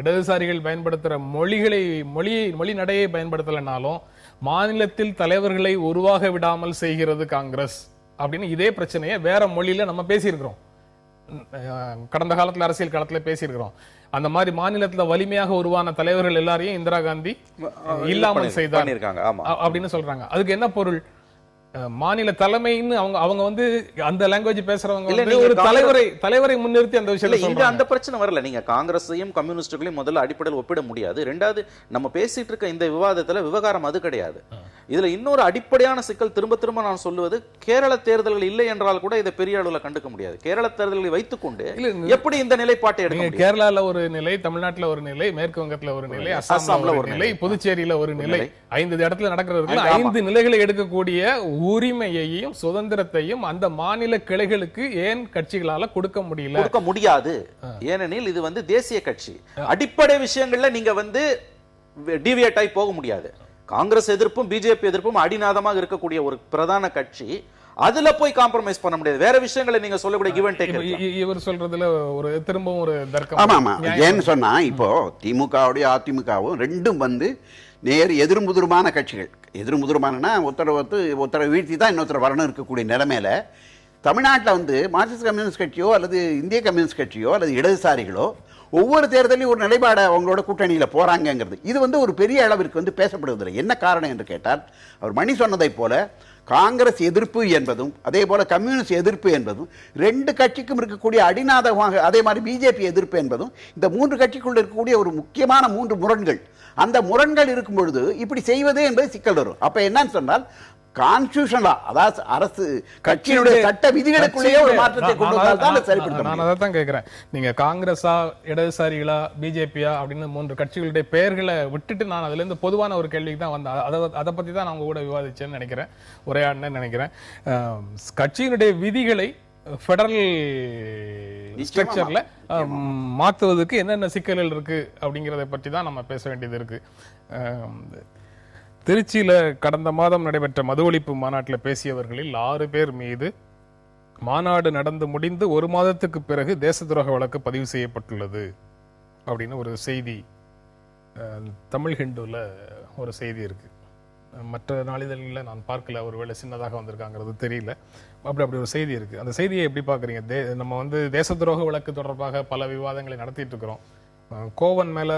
இடதுசாரிகள் பயன்படுத்துற மொழி நடையை பயன்படுத்தலைனாலும் மாநிலத்தில் தலைவர்களை உருவாக விடாமல் செய்கிறது காங்கிரஸ் அப்படின்னு இதே பிரச்சனையை வேற மொழியில நம்ம பேசியிருக்கிறோம். கடந்த காலத்துல அரசியல் காலத்துல பேசியிருக்கிறோம். அந்த மாதிரி மாநிலத்துல வலிமையாக உருவான தலைவர்கள் எல்லாரையும் இந்திரா காந்தி இல்லாமல் செய்தார் அப்படின்னு சொல்றாங்க. அதுக்கு என்ன பொருள்? மாநில தலைமைன்னு அவங்க வந்து அந்த லாங்குவேஜ் பேசுறவங்க ஒரு தலைவரை முன்னிறுத்தி அந்த விஷயம் அந்த பிரச்சனை வரல. நீங்க காங்கிரஸையும் கம்யூனிஸ்டுகளையும் முதல்ல அடிப்படையில் ஒப்பிட முடியாது. ரெண்டாவது, நம்ம பேசிட்டு இருக்க இந்த விவாதத்துல விவகாரம் அது கிடையாது. இதுல இன்னொரு அடிப்படையான சிக்கல் திரும்ப திரும்ப நான் சொல்லுவது, கேரள தேர்தல்கள் இல்லை என்றால் கூட இதை பெரிய அளவுல கண்டுக்க முடியாது. கேரள தேர்தல்களை வைத்துக்கொண்டு எப்படி இந்த நிலைப்பாட்டை எடுக்க? கேரளால ஒரு நிலை, தமிழ்நாட்டுல ஒரு நிலை, மேற்கு வங்கத்துல ஒரு நிலை, அசாம்ல ஒரு நிலை, புதுச்சேரியில ஒரு நிலை, 5 இடத்துல நடக்கிறது. 5 நிலைகளை எடுக்கக்கூடிய உரிமையையும் சுதந்திரத்தையும் அந்த மாநில கிளைகளுக்கு ஏன் கட்சிகளால கொடுக்க முடியாது? ஏனெனில் இது வந்து தேசிய கட்சி. அடிப்படை விஷயங்கள்ல நீங்க வந்து டிவியேட் ஆகி போக முடியாது. காங்கிரஸ் எதிர்ப்பும் பிஜேபி எதிர்ப்பும் அடிநாதமாக இருக்கக்கூடிய ஒரு பிரதான கட்சி, அதுல போய் காம்ப்ரமைஸ் பண்ண முடியாது. வேற விஷயங்களை நீங்க சொல்லக்கூடிய கிவ் அண்ட் டேக். இவர் சொல்றதுல ஒரு திரும்பவும் ஒரு தர்க்கம். ஆமா, ஏன்னு சொன்னா இப்போ திமுகவுடைய அதிமுகவும் ரெண்டும் வந்து நேர் எதிர்முதிருமான கட்சிகள். எதிர்முதிருமானனா ஒருத்தரை வீழ்த்தி தான் இன்னொருத்தர் வரணும் இருக்கக்கூடிய நிலைமையில தமிழ்நாட்டில் வந்து மார்க்சிஸ்ட் கம்யூனிஸ்ட் கட்சியோ அல்லது இந்திய கம்யூனிஸ்ட் கட்சியோ அல்லது இடதுசாரிகளோ ஒவ்வொரு தேர்தலையும் ஒரு நிலைப்பாடை அவங்களோட கூட்டணியில் போறாங்கிறது இது வந்து ஒரு பெரிய அளவிற்கு வந்து பேசப்படுவதில்லை. என்ன காரணம் என்று கேட்டால், அவர் மணி சொன்னதை போல காங்கிரஸ் எதிர்ப்பு என்பதும் அதே போல கம்யூனிஸ்ட் எதிர்ப்பு என்பதும் 2 கட்சிக்கும் இருக்கக்கூடிய அடிநாதமாக, அதே மாதிரி பிஜேபி எதிர்ப்பு என்பதும் இந்த 3 கட்சிக்குள்ள இருக்கக்கூடிய ஒரு முக்கியமான 3 முரண்கள். அந்த முரண்கள் இருக்கும் பொழுது இப்படி செய்வது என்பது சிக்கல் வரும். அப்ப என்னன்னு சொன்னால், கான்ஸ்டிடியூஷனலா, அதாவது அரசு கட்சியினுடைய சட்ட விதிகளுக்குள்ளேயே ஒரு மாற்றத்தை கொண்டு வந்தால் தான் சரிப்படுத்த. நான் அதை தான் கேட்கிறேன். நீங்க காங்கிரஸா, இடதுசாரிகளா, பிஜேபியா அப்படின்னு 3 கட்சிகளுடைய பெயர்களை விட்டுட்டு நான் அதுல இருந்து பொதுவான ஒரு கேள்விக்கு தான் வந்தேன். அதை பத்தி தான் நான் கூட விவாதிச்சேன்னு நினைக்கிறேன், உரையாடினேன்னு நினைக்கிறேன். கட்சியினுடைய விதிகளை ஃபெடரல் ஸ்ட்ரக்சர்ல மாற்றுவதற்கு என்னென்ன சிக்கல்கள் இருக்கு அப்படிங்கிறத பற்றி தான் நம்ம பேச வேண்டியது இருக்கு. திருச்சியில கடந்த மாதம் நடைபெற்ற மது ஒழிப்பு மாநாட்டில் பேசியவர்களில் 6 பேர் மீது மாநாடு நடந்து முடிந்து 1 மாதத்துக்கு பிறகு தேச துரோக வழக்கு பதிவு செய்யப்பட்டுள்ளது அப்படின்னு ஒரு செய்தி தமிழ் ஹிந்துல ஒரு செய்தி இருக்கு. மற்ற நாளிதழில் நான் பார்க்கல, ஒருவேளை சின்னதாக வந்திருக்காங்கிறது தெரியல. அப்படி ஒரு செய்தி இருக்கு. அந்த செய்தியை எப்படி பாக்குறீங்க? நம்ம வந்து தேச துரோக வழக்கு தொடர்பாக பல விவாதங்களை நடத்திட்டு இருக்கிறோம். கோவன் மேல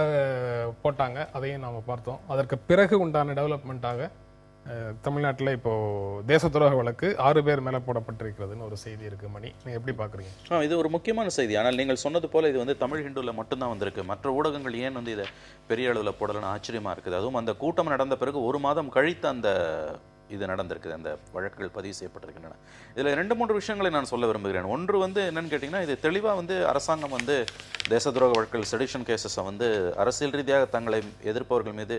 போட்டாங்க, அதையும் நாம பார்த்தோம். அதற்கு பிறகு உண்டான டெவலப்மெண்ட்டாக தமிழ்நாட்டில் இப்போ தேச துரோக வழக்கு 6 பேர் மேல போடப்பட்டிருக்கிறதுன்னு ஒரு செய்தி இருக்கு. மணி, நீங்க எப்படி பாக்குறீங்க? இது ஒரு முக்கியமான செய்தி. ஆனால் நீங்கள் சொன்னது போல இது வந்து தமிழ் ஹிந்துல மட்டும்தான் வந்திருக்கு. மற்ற ஊடகங்கள் ஏன் வந்து இதை பெரிய அளவில் போடலன்னு ஆச்சரியமா இருக்குது. அதுவும் அந்த கூட்டம் நடந்த பிறகு 1 மாதம் கழித்து அந்த இது நடந்திருக்குது, அந்த வழக்குகள் பதிவு செய்யப்பட்டிருக்கின்றன. இதில் 2-3 விஷயங்களை நான் சொல்ல விரும்புகிறேன். ஒன்று வந்து என்னன்னு கேட்டிங்கன்னா, இது தெளிவாக வந்து அரசாங்கம் வந்து தேச துரோக வழக்குகள், செடிஷன் கேசஸை வந்து அரசியல் ரீதியாக தங்களை எதிர்ப்பவர்கள் மீது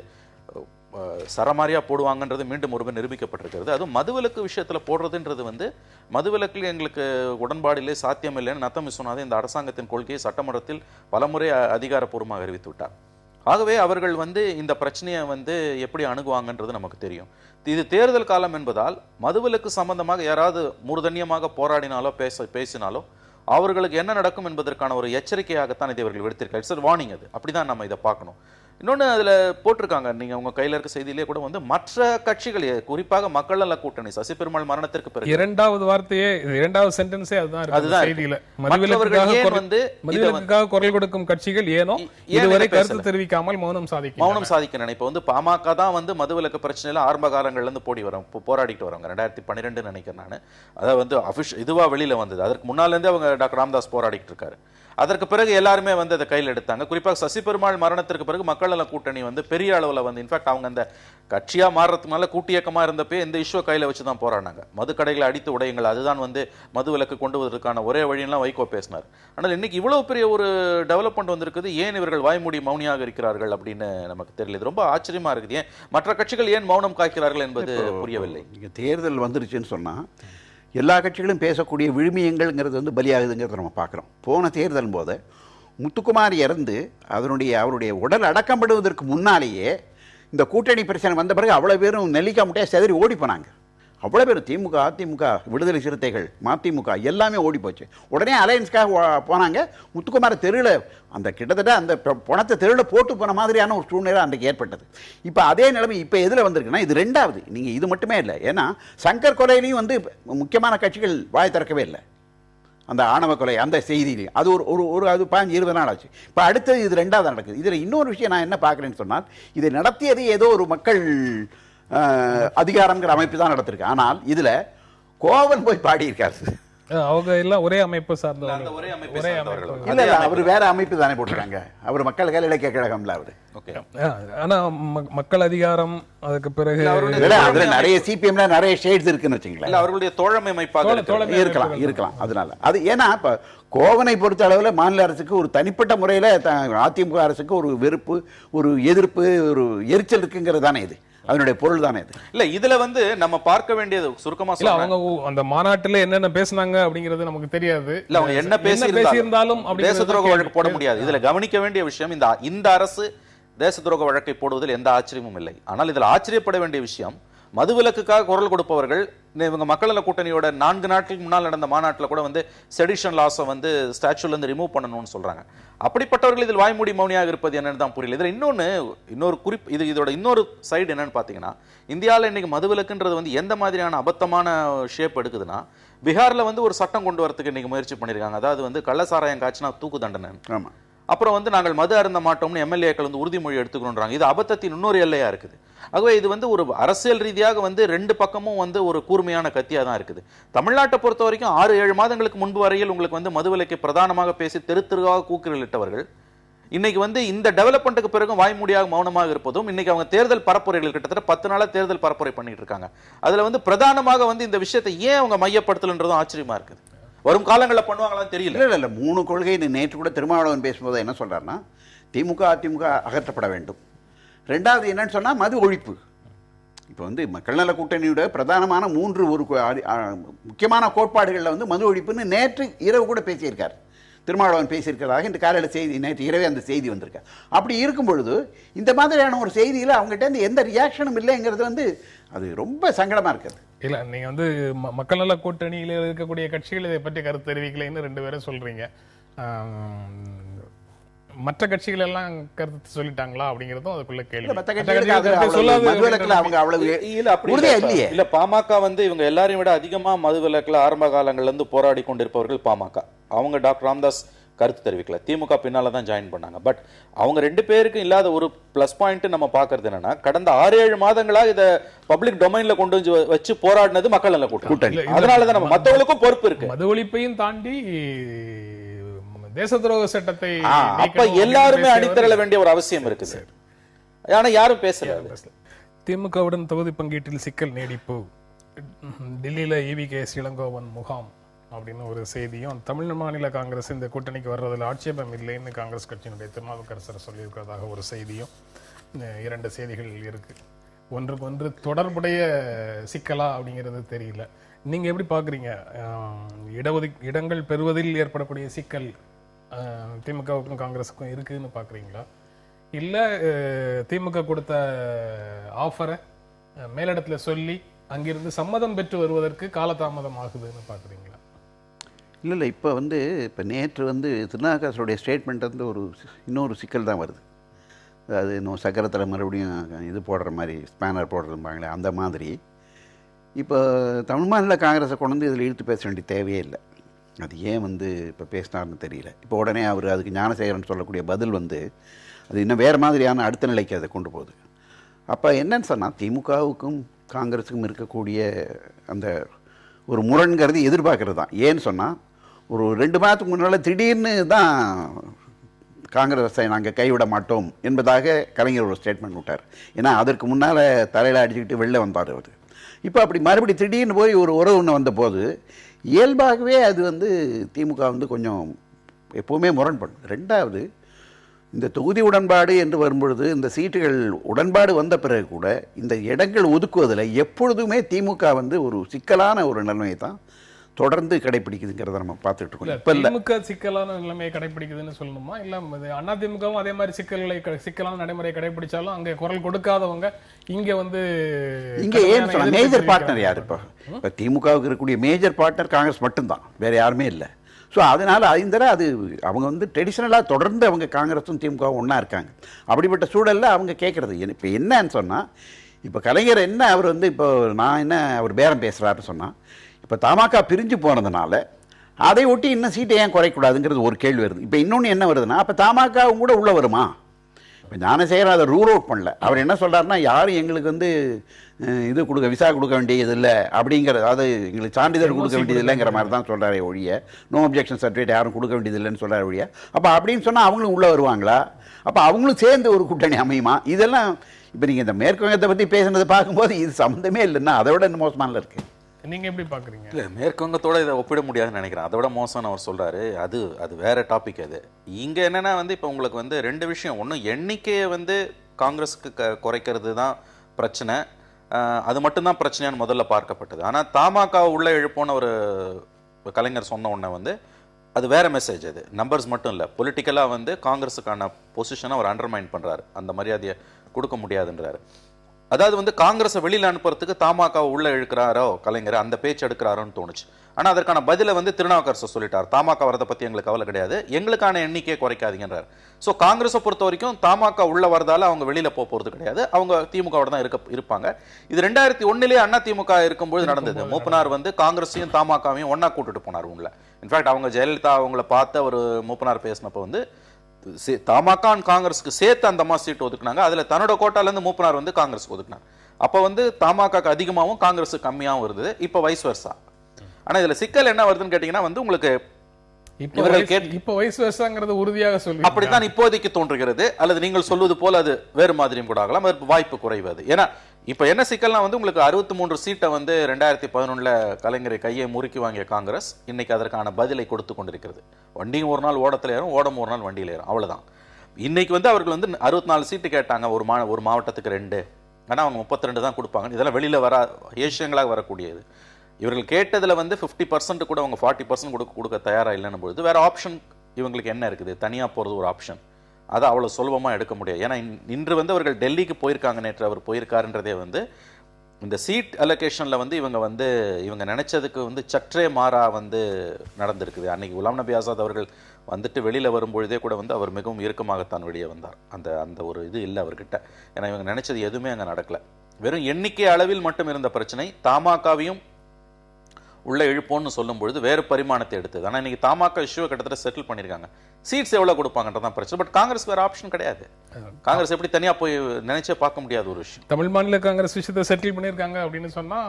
சரமாரியா போடுவாங்கன்றது மீண்டும் ஒருவர் நிரூபிக்கப்பட்டிருக்கிறது. அதுவும் மதுவிலக்கு விஷயத்துல போடுறதுன்றது வந்து மதுவிலக்கில் எங்களுக்கு உடன்பாடு இல்லை, சாத்தியம் இல்லைன்னு நத்தம் விஸ்வநாதன் இந்த அரசாங்கத்தின் கொள்கையை சட்டமன்றத்தில் பலமுறை அதிகாரப்பூர்வமாக அறிவித்து விட்டார். ஆகவே அவர்கள் வந்து இந்த பிரச்சனையை வந்து எப்படி அணுகுவாங்கன்றது நமக்கு தெரியும். இது தேர்தல் காலம் என்பதால் மதுவிலக்கு சம்பந்தமாக யாராவது மூர்தன்யமாக போராடினாலோ பேசினாலோ அவர்களுக்கு என்ன நடக்கும் என்பதற்கான ஒரு எச்சரிக்கையாகத்தான் இதை இவர்கள் விடுத்திருக்காங்க. It's warning. அது அப்படிதான் நம்ம இதை பார்க்கணும். இன்னொன்று அதில் போட்டிருக்காங்க, நீங்கள் உங்கள் கையில் இருக்க செய்தியிலே கூட வந்து மற்ற கட்சிகள் குறிப்பாக மக்கள் நல கூட்டணி சசி பெருமாள் மரணத்திற்கு பிறகு இரண்டாவது வார்த்தையே, இரண்டாவது சென்டென்ஸே அதுதான். அதுதான் செய்தியில மதுவிலக்குக்காக குரல் கொடுக்கும் கட்சிகள் ஏனோ இதுவரை கருத்து தெரிவிக்காமல் மௌனம் சாதிக்க நினைப்ப வந்து பாமக தான் வந்து மதுவிலக்கு பிரச்சனையில ஆரம்ப காலங்கள்ல இருந்து போராடிட்டு வராங்க. 2012 நினைக்கிறேன் நான். அதை வந்து இதுவா வெளியில வந்தது. அதற்கு முன்னால இருந்தே அவங்க டாக்டர் ராமதாஸ் போராடிட்டு இருக்காரு. அதற்கு பிறகு எல்லாருமே வந்து அதை கையில் எடுத்தாங்க. குறிப்பாக சசி பெருமாள் மரணத்திற்கு பிறகு மக்கள் நல கூட்டணி வந்து பெரிய அளவில் வந்து இன்ஃபேக்ட் அவங்க அந்த கட்சியா மாறுறதுனால கூட்டு இயக்கமா இருந்தப்போ இந்த இஷ்யூ கையில வச்சு தான் போராடினாங்க. மது கடைகளை அடித்து உடையுங்கள், அதுதான் வந்து மது விலக்கு கொண்டு வருவதற்கான ஒரே வழியெல்லாம் வைகோ பேசினார். ஆனால் இன்னைக்கு இவ்வளவு பெரிய ஒரு டெவலப்மெண்ட் வந்திருக்குது, ஏன் இவர்கள் வாய்மூடி மௌனியாக இருக்கிறார்கள் அப்படின்னு நமக்கு தெரியல. இது ரொம்ப ஆச்சரியமா இருக்குது. ஏன் மற்ற கட்சிகள் ஏன் மௌனம் காய்க்கிறார்கள் என்பது புரியவில்லை. தேர்தல் வந்துருச்சுன்னு சொன்னா எல்லா கட்சிகளும் பேசக்கூடிய விழுமியங்கள்ங்கிறது வந்து பலியாகுதுங்கிறத நம்ம பார்க்குறோம். போன தேர்தல் போது முத்துக்குமார் இறந்து அவருடைய உடல் அடக்கப்படுவதற்கு முன்னாலேயே இந்த கூட்டணி பிரச்சனை வந்த பிறகு அவ்வளோ பேரும் நெல்லிக்காய் முட்டையாக செதறி ஓடி போனாங்க. அவ்வளோ பேர் திமுக, அதிமுக, விடுதலை சிறுத்தைகள், மதிமுக எல்லாமே ஓடி போச்சு. உடனே அலையன்ஸ்க்காக போனாங்க. முத்துக்குமார தெருவில் அந்த கிட்டத்தட்ட அந்த பணத்தை தெருவில் போட்டு போன மாதிரியான ஒரு சூழ்நிலை அன்றைக்கு ஏற்பட்டது. இப்போ அதே நிலைமை இப்போ எதில் வந்திருக்குன்னா இது ரெண்டாவது. நீங்கள் இது மட்டுமே இல்லை, ஏன்னா சங்கர் கொலையிலையும் வந்து முக்கியமான கட்சிகள் வாய் திறக்கவே இல்லை. அந்த ஆணவ கொலை அந்த செய்தியிலையும் அது ஒரு அது 15-20 நாள் ஆச்சு. இப்போ அடுத்தது இது ரெண்டாவது நடக்குது. இதில் இன்னொரு விஷயம் நான் என்ன பார்க்குறேன்னு சொன்னால், இதை நடத்தியது ஏதோ ஒரு மக்கள் அதிகாரம்ங்கிற அமைப்பு தான் நடத்திருக்கு. ஆனால் இதுல கோவன் போய் பாடியிருக்காரு. அவங்க எல்லாம் ஒரே அமைப்பு சார்ந்தவர்கள். இல்ல அவர் வேற அமைப்பு தானே போட்டிருக்காங்க. அவர் மக்கள் இலக்கிய கழகம்ல அவரு. ஆனா மக்கள் அதிகாரம் அதுக்கு பிறகு அதுல நிறைய சிபிஎம்ல நிறைய ஷேட்ஸ் இருக்குன்னு வச்சுங்களேன். அவர்களுடைய தோழமை அமைப்பாக இருக்கலாம். அதனால அது ஏன்னா இப்ப கோவனை பொறுத்த அளவில் மாநில அரசுக்கு ஒரு தனிப்பட்ட முறையில் அதிமுக அரசுக்கு ஒரு வெறுப்பு, ஒரு எதிர்ப்பு, ஒரு எரிச்சல் இருக்குங்கிறது தானே இது. அதனுடைய பொருள் தானே இது. இல்ல இதுல வந்து நம்ம பார்க்க வேண்டியது சுருக்கமா சொல்ல, அவங்க அந்த மாநாட்டுல என்னென்ன பேசினாங்க அப்படிங்கிறது நமக்கு தெரியாது. இல்ல அவங்க என்ன பேசியிருந்தாலும் தேச துரோக வழக்கு போட முடியாது. இதுல கவனிக்க வேண்டிய விஷயம், இந்த அரசு தேச துரோக வழக்கை போடுவதில் எந்த ஆச்சரியமும் இல்லை. ஆனால் இதில் ஆச்சரியப்பட வேண்டிய விஷயம், மதுவிலக்குக்காக குரல் கொடுப்பவர்கள் இவங்க மக்கள் நல கூட்டணியோட 4 நாட்களுக்கு முன்னால் நடந்த மாநாட்டில் கூட வந்து செடிஷன் லாஸை வந்து ஸ்டாச்சுல இருந்து ரிமூவ் பண்ணணும்னு சொல்றாங்க. அப்படிப்பட்டவர்கள் இதில் வாய்மூடி மௌனியாக இருப்பது என்னன்னு தான் புரியல. இதில் இன்னொரு குறிப்பு, இதோட இன்னொரு சைடு என்னன்னு பார்த்தீங்கன்னா, இந்தியாவில் இன்னைக்கு மதுவிலக்குன்றது வந்து எந்த மாதிரியான அபத்தமான ஷேப் எடுக்குதுன்னா, பீகார்ல வந்து ஒரு சட்டம் கொண்டு வரதுக்கு இன்னைக்கு முயற்சி பண்ணியிருக்காங்க. அதாவது வந்து கள்ளசாராயம் காய்ச்சினா தூக்கு தண்டனை. ஆமா. அப்புறம் வந்து நாங்கள் மது அருந்த மாட்டோம்னு எம்எல்ஏக்கள் வந்து உறுதிமொழி எடுத்துக்கணுன்றாங்க. இது அபத்தத்தின் இன்னொரு எல்லையா இருக்குது. ஆகவே இது வந்து ஒரு அரசியல் ரீதியாக வந்து 2 பக்கமும் வந்து ஒரு கூர்மையான கத்தியா தான் இருக்குது. தமிழ்நாட்டை பொறுத்த வரைக்கும் 6-7 மாதங்களுக்கு முன்பு வரையில் உங்களுக்கு வந்து மதுவிலக்கை பிரதானமாக பேசி தெருவாக கூக்குரலிட்டவர்கள் இன்னைக்கு வந்து இந்த டெவலப்மெண்ட்டுக்கு பிறகு வாய்மூடியாக மௌனமாக இருப்பதும், இன்னைக்கு அவங்க தேர்தல் பரப்புரைகள் கிட்டத்தட்ட 10 நாளா தேர்தல் பரப்புரை பண்ணிட்டு இருக்காங்க. அதுல வந்து பிரதானமாக வந்து இந்த விஷயத்தை ஏன் அவங்க மையப்படுத்தலன்றதும் ஆச்சரியமா இருக்குது. வரும் காலங்களில் பண்ணுவாங்களான்னு தெரியல. இல்ல 3 கொள்கை நேற்று கூட திருமாவளவன் பேசும்போது என்ன சொல்றாருன்னா, திமுக அதிமுக அகற்றப்பட வேண்டும். ரெண்டாவது என்னன்னு சொன்னா மது ஒழிப்பு. இப்போ வந்து மக்கள் நல கூட்டணியோட பிரதானமான 3 ஒரு முக்கியமான கோட்பாடுகளில் வந்து மது ஒழிப்புன்னு நேற்று இரவு கூட பேசியிருக்கார். திருமாவளவன் பேசியிருக்கிறதாக இந்த காலையில் செய்தி, நேற்று இரவே அந்த செய்தி வந்திருக்கார். அப்படி இருக்கும் பொழுது இந்த மாதிரியான ஒரு செய்தியில் அவங்ககிட்ட எந்த ரியாக்ஷனும் இல்லைங்கிறது வந்து அது ரொம்ப சங்கடமா இருக்குது. இல்ல நீங்க வந்து மக்கள் நல கூட்டணியில இருக்கக்கூடிய கட்சிகள் இதை பற்றி கருத்து தெரிவிக்கலைன்னு 2 பேரும் சொல்றீங்க. மற்ற கட்சிகள் எல்லாம் கருத்து சொல்லிட்டாங்களா அப்படிங்கறதும் அதுக்குள்ள கேள்வி. இல்ல பாமக வந்து இவங்க எல்லாரையும் விட அதிகமா மதுவிலக்குல ஆரம்ப காலங்கள்ல இருந்து போராடி கொண்டிருப்பவர்கள் பாமக. அவங்க டாக்டர் ராமதாஸ் கருத்து தெரிவிக்கல, திமுக பின்னால தான் ஜாயின் பண்ணாங்க. பட் அவங்க 2 பேருக்கும் இல்லாத ஒரு பிளஸ் பாயிண்ட் நம்ம பாக்குறது என்னன்னா, கடந்த 6-7 மாதங்களா இத பப்ளிக் டொமைன்ல கொண்டு வச்சு போராடினது மக்கள் நல கூட்டணி. அதனாலதான் நம்ம மத்தவங்களுக்கும் பொறுப்பு இருக்கு. மது ஒழிப்பையும் தாண்டி தேச துரோக சட்டத்தை அப்ப எல்லாருமே அணிதிரள வேண்டிய ஒரு அவசியம் இருக்குது. ஆனா யாரும் பேசல. திமுகவுடன் தொகுதி பங்கீட்டில் சிக்கல் நீடிப்பு, டெல்லியில EVKS இளங்கோவன் முகாம் அப்படின்னு ஒரு செய்தியும், தமிழ் மாநில காங்கிரஸ் இந்த கூட்டணிக்கு வர்றதுல ஆட்சேபம் இல்லைன்னு காங்கிரஸ் கட்சியினுடைய திருநாவுக்கரசர் சொல்லியிருக்கிறதாக ஒரு செய்தியும், 2 செய்திகள் இருக்கு. ஒன்றுக்கு ஒன்று தொடர்புடைய சிக்கலா அப்படிங்கிறது தெரியல. நீங்க எப்படி பாக்குறீங்க? இடங்கள் பெறுவதில் ஏற்படக்கூடிய சிக்கல் திமுகவுக்கும் காங்கிரஸுக்கும் இருக்குன்னு பாக்குறீங்களா, இல்ல திமுக கொடுத்த ஆஃபரை மேலிடத்துல சொல்லி அங்கிருந்து சம்மதம் பெற்று வருவதற்கு காலதாமதம் ஆகுதுன்னு பாக்குறீங்களா? இல்லை இப்போ இப்போ நேற்று திருநாவுக்கரசருடைய ஸ்டேட்மெண்ட் இன்னொரு சிக்கல் தான் வருது. அது இன்னும் சக்கரத்தில் மறுபடியும் இது போடுற மாதிரி ஸ்பேனர் போடுறதும்பாங்களே அந்த மாதிரி. இப்போ தமிழ் மாநில காங்கிரஸை கொண்டு இதில் இழுத்து பேச வேண்டிய தேவையே இல்லை. அது ஏன் இப்போ பேசினார்னு தெரியல. இப்போ உடனே அவர் அதுக்கு ஞானசேகரன் சொல்லக்கூடிய பதில் அது இன்னும் வேறு மாதிரியான அடுத்த நிலைக்கு அதை கொண்டு போகுது. அப்போ என்னன்னு சொன்னால், திமுகவுக்கும் காங்கிரஸுக்கும் இருக்கக்கூடிய அந்த ஒரு முரண்கிறது எதிர்பார்க்கறது தான். ஏன்னு சொன்னால், ஒரு 2 மாதத்துக்கு முன்னால் திடீர்னு தான் காங்கிரஸை நாங்கள் கைவிட மாட்டோம் என்பதாக கலைஞர் ஒரு ஸ்டேட்மெண்ட் விட்டார். ஏன்னா அதற்கு முன்னால் தலையில் அடிச்சுக்கிட்டு வெளில வந்தார் அவர். இப்போ அப்படி மறுபடி திடீர்னு போய் ஒரு உறவு ஒன்று வந்தபோது இயல்பாகவே அது திமுக கொஞ்சம் எப்போவுமே முரண்படும். 2வது, இந்த தொகுதி உடன்பாடு என்று வரும்பொழுது இந்த சீட்டுகள் உடன்பாடு வந்த பிறகு கூட இந்த இடங்கள் ஒதுக்குவதில் எப்பொழுதுமே திமுக ஒரு சிக்கலான ஒரு நிலைமையை தான் தொடர்ந்து கடைபிடிக்குதுங்கிறத நம்ம பார்த்துட்டு இருக்கோம். இப்ப திமுக சிக்கலான நிலைமையை கடைபிடிக்குதுன்னு சொல்லணுமா, இல்ல அண்ணா திமுகவும் அதே மாதிரி சிக்கலான நடைமுறையை கடைபிடிச்சாலும் அங்க குரல் கொடுக்காதவங்க இங்க இங்க ஏன் சொல்ல மேஜர் பார்ட்னர் யார்? இப்ப திமுகவுக்கு இருக்கக்கூடிய மேஜர் பார்ட்னர் காங்கிரஸ் மட்டும்தான், வேற யாருமே இல்லை. ஸோ அதனால் அது அவங்க ட்ரெடிஷ்னலாக தொடர்ந்து அவங்க காங்கிரஸும் திமுகவும் ஒன்றா இருக்காங்க. அப்படிப்பட்ட சூழலில் அவங்க கேட்குறது இப்போ என்னன்னு சொன்னால், இப்போ கலைஞர் என்ன அவர் இப்போ நான் என்ன அவர் பேரம் பேசுகிறாருன்னு சொன்னால், இப்போ தமாக பிரிஞ்சு போனதுனால அதை ஒட்டி இன்னும் சீட்டை ஏன் குறைக்கூடாதுங்கிறது ஒரு கேள்வி வருது. இப்போ இன்னொன்று என்ன வருதுன்னா, அப்போ தமாகவும் கூட உள்ளே வருமா? இப்போ ஞானசேகரன் அதை ரூல் அவுட் பண்ணல. அவர் என்ன சொல்கிறாருன்னா, யாரும் எங்களுக்கு இது கொடுக்க விசா கொடுக்க வேண்டியது இல்லை அப்படிங்கிறது, அது எங்களுக்கு சான்றிதழ் கொடுக்க வேண்டியது இல்லைங்கிற மாதிரி தான் சொல்கிறாரே ஒழிய, நோ அப்ஜெக்ஷன் சர்டிஃபிகேட் யாரும் கொடுக்க வேண்டியது இல்லைன்னு சொல்கிறார் ஒழிய. அப்போ அப்படின்னு சொன்னால் அவங்களும் உள்ளே வருவாங்களா? அப்போ அவங்களும் சேர்ந்து ஒரு கூட்டணி அமையுமா? இதெல்லாம் இப்போ நீங்கள் இந்த மேற்கு வங்கத்தை பற்றி பேசுனதை பார்க்கும்போது இது சம்மந்தமே இல்லைன்னா அதை விட இன்னும் மோசமான இருக்குது. நீங்க எப்படி பாக்குறீங்க? இல்லை, மேற்கு வங்கத்தோட இதை ஒப்பிட முடியாதுன்னு நினைக்கிறேன். அதோட மோசம்னு அவர் சொல்றாரு. அது வேற டாபிக். அது இங்க என்னன்னா இப்போ உங்களுக்கு 2 விஷயம். ஒன்று, எண்ணிக்கையை காங்கிரஸுக்கு குறைக்கிறது தான் பிரச்சனை. அது மட்டும்தான் பிரச்சனையான்னு முதல்ல பார்க்கப்பட்டது. ஆனால் தமாக உள்ள எழுப்போன்னு ஒரு கலைஞர் சொன்ன உடனே அது வேற மெசேஜ். அது நம்பர்ஸ் மட்டும் இல்லை, பொலிட்டிக்கலாக காங்கிரஸுக்கான பொசிஷனை அவர் அண்டர்மைன் பண்றாரு. அந்த மரியாதையை கொடுக்க முடியாதுன்றாரு. அதாவது காங்கிரஸை வெளியில் அனுப்புறதுக்கு தமாக உள்ள இழுக்கிறாரோ கலைஞர், அந்த பேச்சு எடுக்கிறாரோன்னு தோணுச்சு. ஆனால் அதற்கான பதிலை திருநாவுக்கரசர் சொல்லிட்டார். தமாக வரதை பற்றி எங்களுக்கு கவலை கிடையாது, எங்களுக்கான எண்ணிக்கையை குறைக்காதீங்கன்றார். ஸோ காங்கிரஸை பொறுத்த வரைக்கும் தமாக உள்ள வரதால அவங்க வெளியில் போகிறது கிடையாது, அவங்க திமுகவோட தான் இருப்பாங்க. இது 2001 அண்ணா திமுக இருக்கும்போது நடந்தது. மூப்பனார் காங்கிரஸையும் தமாகவையும் ஒன்னா கூட்டிட்டு போனார் உள்ள. இன்ஃபேக்ட் அவங்க ஜெயலலிதா அவங்கள பார்த்து அவர் மூப்பனார் பேசினப்போ தமாக காங்கிரஸுக்கு சேர்த்து அந்த மாதிரி சீட்டு ஒதுக்குனாங்க. அதுல தன்னோட கோட்டாலேருந்து மூப்பனார் காங்கிரஸுக்கு ஒதுக்குனாங்க. அப்போ தமாக அதிகமாகவும் காங்கிரஸுக்கு கம்மியாகவும் இருந்தது. இப்போ வைஸ் வர்சா. ஆனா இதுல சிக்கல் என்ன வருதுன்னு கேட்டீங்கன்னா உங்களுக்கு இப்போ வைஸ் வர்சாங்கிறது உறுதியாக சொல்லி அப்படித்தான் இப்போதைக்கு தோன்றுகிறது. அல்லது நீங்கள் சொல்வது போல அது வேறு மாதிரியும் கூட ஆகலாம், வாய்ப்பு குறைவது. ஏன்னா இப்ப என்ன சிக்கல்னா உங்களுக்கு 63 சீட்டை 2011 கலைஞரை கையை முறுக்கி வாங்கிய காங்கிரஸ் இன்னைக்கு அதற்கான பதிலை கொடுத்து கொண்டிருக்கிறது. வண்டியும் ஒரு நாள் ஓடத்துல ஏறும், ஓடம் ஒரு நாள் வண்டியில் ஏறும், அவ்வளவுதான். இன்னைக்கு அவர்கள் 64 சீட்டு கேட்டாங்க, ஒரு மாவட்டத்துக்கு 2. ஆனா அவங்க 32 தான் கொடுப்பாங்க. இதெல்லாம் வெளியில வர ஏசியங்களாக வரக்கூடியது. இவர்கள் கேட்டதுல 50% கூட அவங்க 40% கொடுக்க தயாரா இல்லைன்னு பொழுது வேற ஆப்ஷன் இவங்களுக்கு என்ன இருக்குது? தனியா போறது ஒரு ஆப்ஷன். அதை அவ்வளவு சுலபமா எடுக்க முடியாது. ஏன்னா இன்று அவர்கள் டெல்லிக்கு போயிருக்காங்க, நேற்று அவர் போயிருக்காருன்றதே இந்த சீட் அலோகேஷன்ல இவங்க நினைச்சதுக்கு சற்றே மாறா நடந்திருக்குது. அன்னைக்கு குலாம் நபி ஆசாத் அவர்கள் வெளியில வரும்பொழுதே கூட அவர் மிகவும் இறுக்கமாகத்தான் வெளியே வந்தார். அந்த ஒரு இது இல்லை அவர்கிட்ட. ஏன்னா இவங்க நினைச்சது எதுவுமே அங்க நடக்கல. வெறும் எண்ணிக்கை அளவில் மட்டும் இருந்த பிரச்சனை தமாகவையும் உள்ள இழுப்போன்னு சொல்லும் பொழுது வேறு பரிமாணத்தை எடுத்தது. ஆனால் இன்னைக்கு தமாக இஷ்யூவை கிட்டத்தட்ட செட்டில் பண்ணியிருக்காங்க. சீட்ஸ் எவ்வளவு கொடுப்பாங்கன்றதான் பிரச்சனை. பட் காங்கிரஸ் வேற ஆப்ஷன் கிடையாது. காங்கிரஸ் எப்படி தனியா போய் நினைச்சே பார்க்க முடியாத ஒரு விஷயம். தமிழ் மாநில காங்கிரஸ் விஷயத்தை செட்டில் பண்ணியிருக்காங்க அப்படின்னு சொன்னா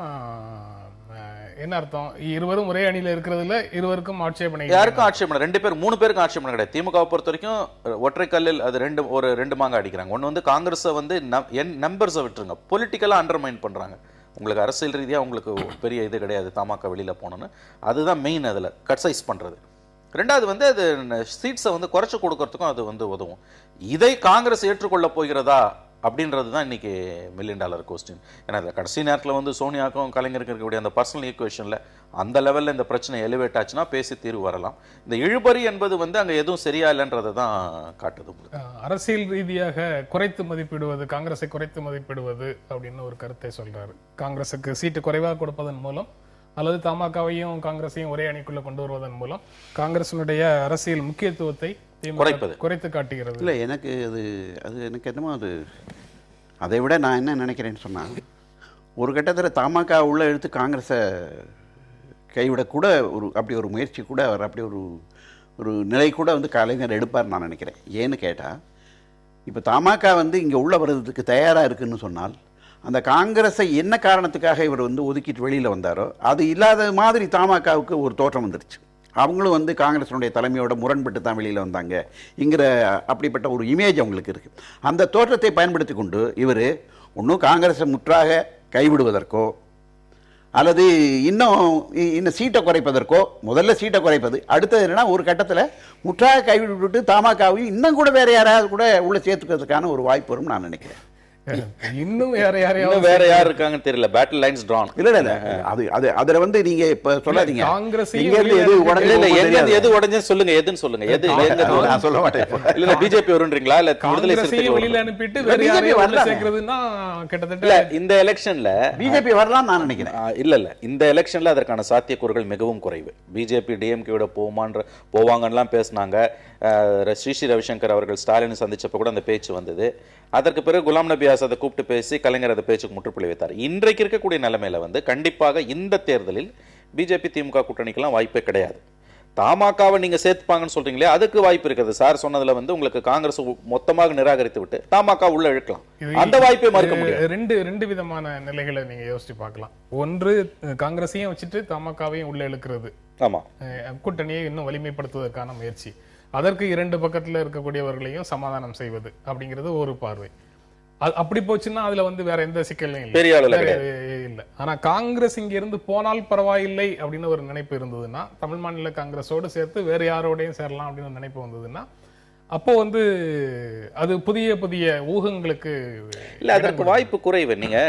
என்ன அர்த்தம்? இருவரும் ஒரே அணியில இருக்கிறதுல இருவருக்கும் ஆட்சேபனை, யாருக்கும் ஆட்சேபனை, 2 பேர் 3 பேருக்கும் ஆட்சேபனை கிடையாது. திமுகவை பொறுத்த வரைக்கும் ஒற்றை கல்லில் அது 2 மாங்க அடிக்கிறாங்க. ஒன்று காங்கிரஸை நம்பர்ஸை விட்டுருங்க, பொலிட்டிக்கலா அண்டர்மைன் பண்றாங்க. உங்களுக்கு அரசியல் ரீதியா உங்களுக்கு பெரிய இது கிடையாது தமாக வெளியில போனோன்னு. அதுதான் மெயின். அதுல கட்சைஸ் பண்றது. 2வது அது சீட்ஸை குறைச்சு கொடுக்கறதுக்கும் அது உதவும். இதை காங்கிரஸ் ஏற்றுக்கொள்ள போகிறதா அப்படின்றது தான் இன்னைக்கு $1 மில்லியன் கொஸ்டின். ஏன்னா இந்த கடைசி நேரத்தில் வந்து சோனியாவுக்கும் கலைஞருக்கு இருக்கக்கூடிய அந்த பர்சனல் ஈக்குவேஷனில் அந்த லெவலில் இந்த பிரச்சனை எலிவேட் ஆச்சுன்னா பேசி தீர்வு வரலாம். இந்த இழுபறி என்பது வந்து அங்கே எதுவும் சரியா இல்லைன்றதை தான் காட்டுது. அரசியல் ரீதியாக குறைத்து மதிப்பிடுவது, காங்கிரஸை குறைத்து மதிப்பிடுவது அப்படின்னு ஒரு கருத்தை சொல்றாரு. காங்கிரஸுக்கு சீட்டு குறைவாக கொடுப்பதன் மூலம் அல்லது தமாகவையும் காங்கிரஸையும் ஒரே அணிக்குள்ள கொண்டு வருவதன் மூலம் காங்கிரசினுடைய அரசியல் முக்கியத்துவத்தை குறைத்து காட்டுகிறது. இல்லை, எனக்கு அது எனக்கு என்னமோ அதை விட நான் என்ன நினைக்கிறேன்னு சொன்னால், ஒரு கட்டத்தில் தமாக உள்ள எடுத்து காங்கிரஸை கைவிடக்கூட அப்படி ஒரு முயற்சி கூட அவர் அப்படி ஒரு நிலை கூட வந்து கலைஞர் எடுப்பார் நான் நினைக்கிறேன். ஏன்னு கேட்டால், இப்போ தமாக வந்து இங்கே உள்ள வர்றதுக்கு தயாராக இருக்குன்னு சொன்னால், அந்த காங்கிரஸை என்ன காரணத்துக்காக இவர் வந்து ஒதுக்கிட்டு வெளியில் வந்தாரோ அது இல்லாத மாதிரி தமாகவுக்கு ஒரு தோற்றம் வந்துருச்சு. அவங்களும் வந்து காங்கிரஸினுடைய தலைமையோட முரண்பட்டு தான் வெளியில் வந்தாங்க இங்கிற அப்படிப்பட்ட ஒரு இமேஜ் அவங்களுக்கு இருக்குது. அந்த தோற்றத்தை பயன்படுத்தி கொண்டு இவர் ஒன்றும் காங்கிரஸை முற்றாக கைவிடுவதற்கோ அல்லது இன்னும் சீட்டை குறைப்பதற்கோ, முதல்ல சீட்டை குறைப்பது, அடுத்தது என்னன்னா ஒரு கட்டத்தில் முற்றாக கைவிட்டு தமாகவையும் இன்னும் கூட வேற யாராவது கூட உள்ள சேர்த்துக்கிறதுக்கான ஒரு வாய்ப்பு வரும் நான் நினைக்கிறேன். இன்னும் வேற யார் இருக்காங்கன்னு தெரியல. Battle lines drawn. இல்ல அதுல வந்து நீங்க இப்ப சொல்லாதீங்க காங்கிரஸ் எது உடைஞ்சு சொல்லுங்க, எதுன்னு சொல்லுங்க. எது நான் சொல்ல மாட்டேன். இல்ல பிஜேபி வரும்ன்றீங்களா இல்ல விடுதலை சிறுத்தைகள் வெளியில அனுப்பிட்டு வேற யாரையும் சேர்க்கிறதுன்னா கிட்டத்தட்ட இந்த எலெக்ஷன்ல பிஜேபி வரலாம் நான் நினைக்கிறேன். இல்ல இந்த எலெக்ஷன்ல அதற்கான சாத்தியக்கூறுகள் மிகவும் குறைவு. பிஜேபி டிஎம்கே விட போவாங்கன்னு பேசினாங்க. ஸ்ரீ ரவிசங்கர் அவர்கள் ஸ்டாலினை சந்திச்சப்ப கூட அந்த பேச்சு வந்தது. அதற்கு பிறகு குலாம் நபி ஆசாதை கூப்பிட்டு பேசி கலைஞர் அந்த பேச்சுக்கு முற்றுப்புள்ளி வைத்தார். இன்றைக்கு இருக்கக்கூடிய நிலைமையில வந்து கண்டிப்பாக இந்த தேர்தலில் பிஜேபி திமுக கூட்டணிக்கெல்லாம் வாய்ப்பே கிடையாது. தமாகவை நீங்க சேர்த்துப்பாங்கன்னு சொல்றீங்களே, அதுக்கு வாய்ப்பு இருக்குது. சார் சொன்னதுல வந்து உங்களுக்கு காங்கிரஸ் மொத்தமாக நிராகரித்து விட்டு தமாக உள்ள இழுக்கலாம், அந்த வாய்ப்பை மறுக்க முடியாது. ரெண்டு விதமான நிலைகளை நீங்க யோசிச்சு பார்க்கலாம். ஒன்று, காங்கிரஸையும் வச்சுட்டு தமாகவையும் உள்ள இழுக்கிறது, ஆமா, கூட்டணியை இன்னும் வலிமைப்படுத்துவதற்கான முயற்சி. அதற்கு இரண்டு பக்கத்துல இருக்கக்கூடியவர்களையும் சமாதானம் செய்வது அப்படிங்கிறது ஒரு பார்வை. அப்படி போச்சுன்னா அதுல வந்து வேற எந்த சிக்கலும் இல்லை. ஆனா காங்கிரஸ் இங்க இருந்து போனால் பரவாயில்லை அப்படின்னு ஒரு நினைப்பு இருந்ததுன்னா, தமிழ் மாநில காங்கிரஸோடு சேர்த்து வேற யாரோடையும் சேரலாம் அப்படின்னு ஒரு நினைப்பு வந்ததுன்னா, அப்போ வந்து அது புதிய ஊகங்களுக்கு இல்ல, அதற்கு வாய்ப்பு குறைவு. நீங்க